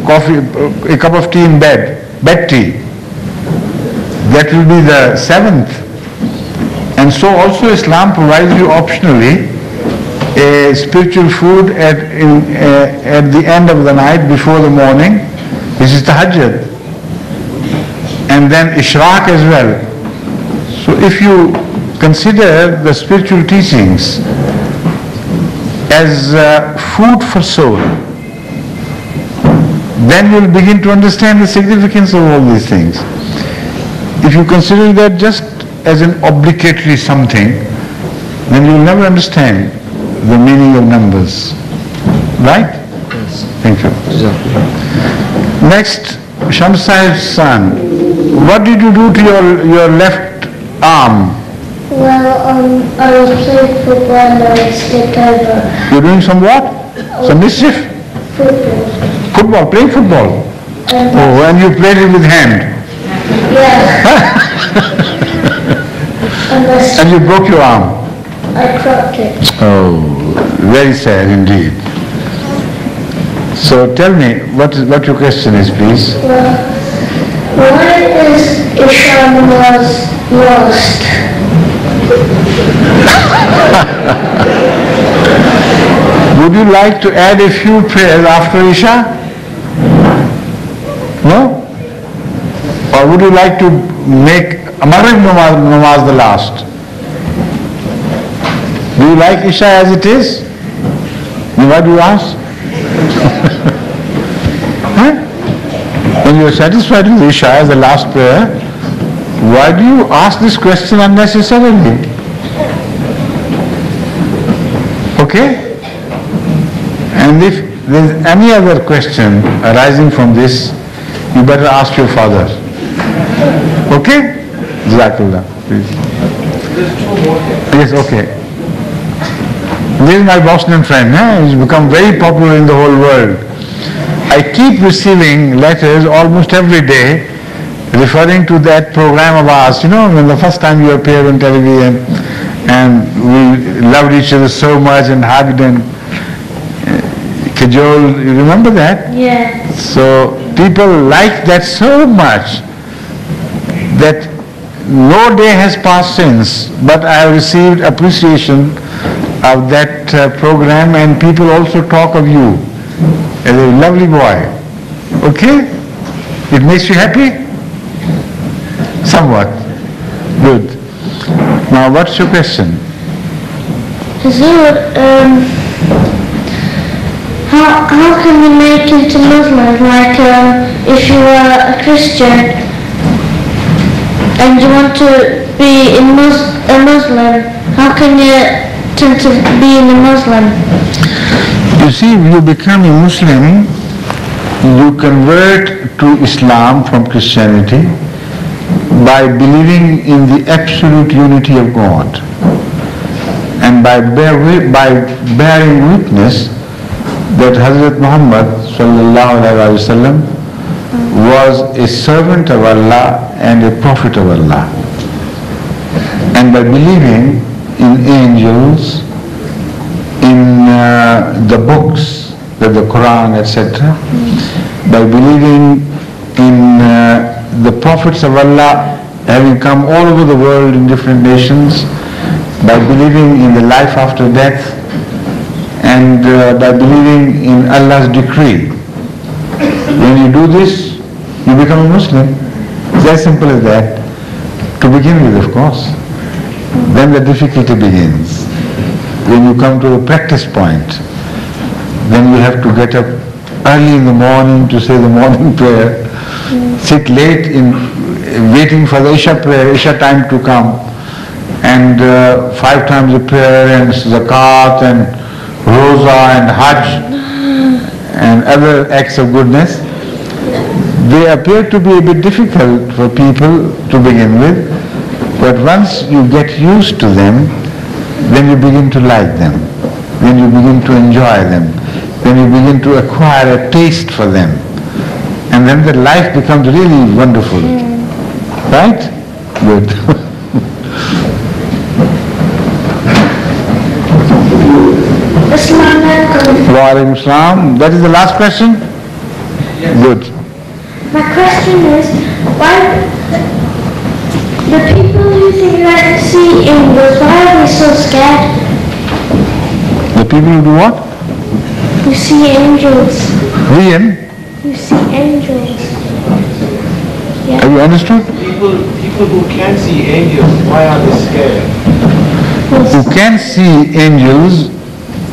coffee, a cup of tea in bed tea, that will be the 7th. And so also Islam provides you optionally a spiritual food at the end of the night before the morning. This is tahajjud. And then ishraq as well. So if you consider the spiritual teachings as food for soul, then you'll begin to understand the significance of all these things. If you consider that just as an obligatory something, then you'll never understand the meaning of numbers. Right? Yes. Thank you. Exactly. Next, Shamsai's son. What did you do to your left arm? Well, I was playing football and I slipped over. You're doing some what? Some mischief? Football. Football, playing football. Oh, and you played it with hand. Yeah. And you broke your arm. I cracked it. Oh, very sad indeed. So tell me, what your question is, please? Well, why is Isha was lost? Would you like to add a few prayers after Isha? No? Or would you like to make Maghrib namaz the last? Do you like Isha as it is? Why do you ask? Huh? When you are satisfied with Isha as the last prayer, why do you ask this question unnecessarily? Okay? And if there is any other question arising from this, you better ask your father. Okay? Jazakallah, please. Yes, okay. This is my Bosnian friend, he's become very popular in the whole world. I keep receiving letters almost every day referring to that program of ours, when the first time you appeared on television and we loved each other so much and hugged and cajoled. You remember that? Yeah. So people like that so much that no day has passed since, but I have received appreciation of that program, and people also talk of you as a lovely boy. Okay? It makes you happy? Somewhat. Good. Now what's your question? How can you make it to Muslim? Like if you are a Christian and you want to be a Muslim, how can you turn to being a Muslim? You see, if you become a Muslim, you convert to Islam from Christianity by believing in the absolute unity of God and by bearing witness that Hazrat Muhammad sallallahu alaihi wasallam was a servant of Allah and a prophet of Allah, and by believing in angels, in the books, the Quran, etc., by believing in the prophets of Allah having come all over the world in different nations, by believing in the life after death, and by believing in Allah's decree. When you do this, you become a Muslim. It's as simple as that. To begin with, of course. Then the difficulty begins. When you come to a practice point, then you have to get up early in the morning to say the morning prayer, sit late in waiting for the Isha prayer, Isha time to come, and 5 times a prayer and zakat and roza and hajj and other acts of goodness. They appear to be a bit difficult for people to begin with, but once you get used to them, then you begin to like them, then you begin to enjoy them, then you begin to acquire a taste for them, and then the life becomes really wonderful. Right? Good. Wa alaikum salam. That is the last question? Yes. Good. My question is, why the people who think that see angels, why are they so scared? The people who do what? Who see angels. Who see angels. Yeah. Have you understood? People who can see angels, why are they scared? Who can see angels,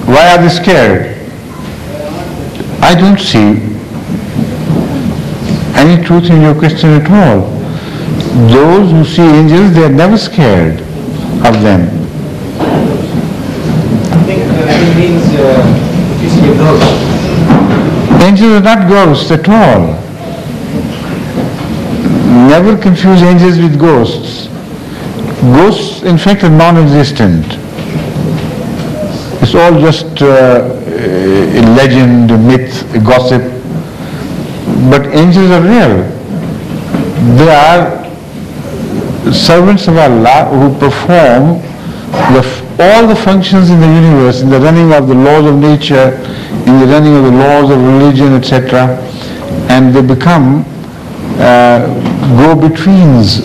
why are they scared? I don't see any truth in your question at all. Those who see angels, they are never scared of them. I think it means if you see a ghost. Angels are not ghosts at all. Never confuse angels with ghosts. Ghosts, in fact, are non-existent. It's all just a legend, a myth, a gossip. But angels are real. They are servants of Allah who perform all the functions in the universe, in the running of the laws of nature, in the running of the laws of religion, etc. And they become go-betweens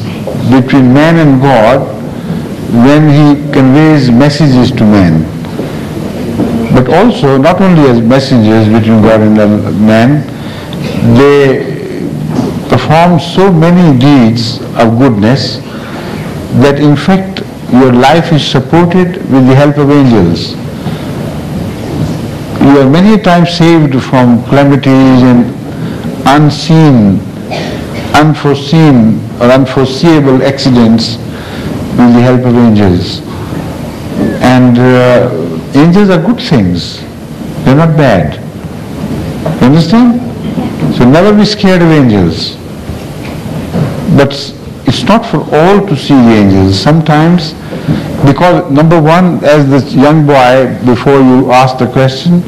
between man and God when He conveys messages to man. But also, not only as messengers between God and man, they perform so many deeds of goodness that in fact your life is supported with the help of angels. You are many times saved from calamities and unseen, unforeseen or unforeseeable accidents with the help of angels. And angels are good things. They're not bad. You understand? So never be scared of angels. But it's not for all to see the angels. Sometimes, because number one, as this young boy, before you asked the question,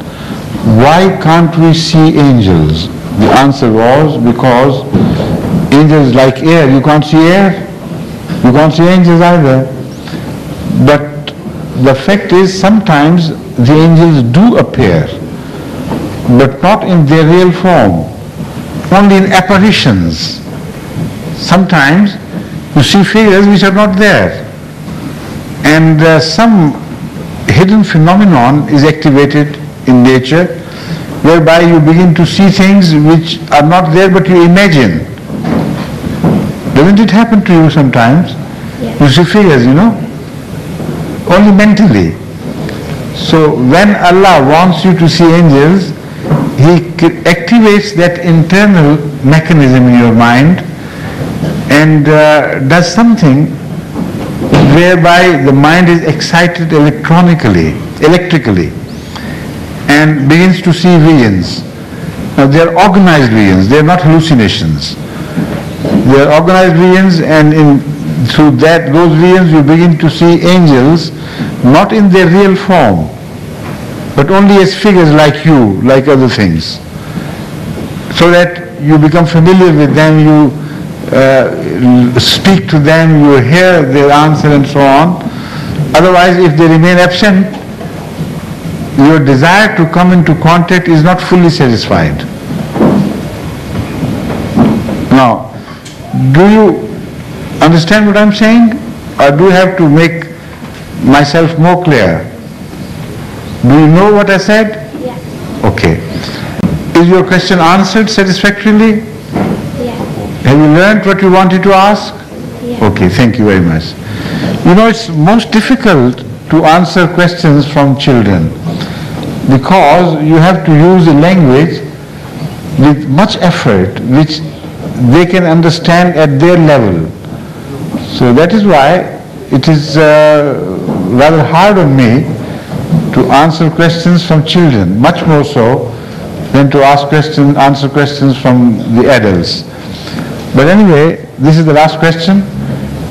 why can't we see angels? The answer was because angels like air. You can't see air. You can't see angels either. But the fact is, sometimes the angels do appear, but not in their real form, only in apparitions. Sometimes you see figures which are not there, and some hidden phenomenon is activated in nature, whereby you begin to see things which are not there but you imagine. Doesn't it happen to you sometimes? Yes. You see figures, only mentally. So when Allah wants you to see angels, He activates that internal mechanism in your mind and does something whereby the mind is excited electrically, and begins to see visions. Now they are organized visions, they are not hallucinations. They are organized visions, and through those visions you begin to see angels, not in their real form, but only as figures like you, like other things. So that you become familiar with them, you speak to them, you hear their answer and so on. Otherwise, if they remain absent, your desire to come into contact is not fully satisfied. Now, do you understand what I'm saying? Or do you have to make myself more clear? Do you know what I said? Yes. Okay. Is your question answered satisfactorily? Yes. Have you learned what you wanted to ask? Yes. Okay, thank you very much. It's most difficult to answer questions from children because you have to use a language with much effort which they can understand at their level. So that is why it is rather hard on me to answer questions from children, much more so than to answer questions from the adults. But anyway, this is the last question.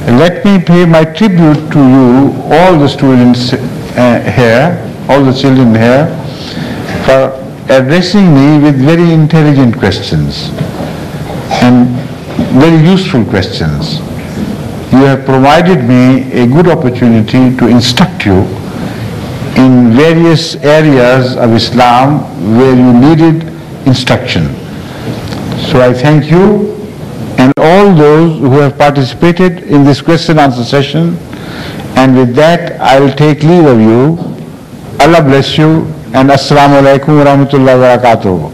Let me pay my tribute to you, all the students here, all the children here, for addressing me with very intelligent questions and very useful questions. You have provided me a good opportunity to instruct you in various areas of Islam where you needed instruction. So I thank you and all those who have participated in this question answer session, and with that I'll take leave of you. Allah bless you, and Assalamu alaikum wa rahmatullahi wa barakatuh.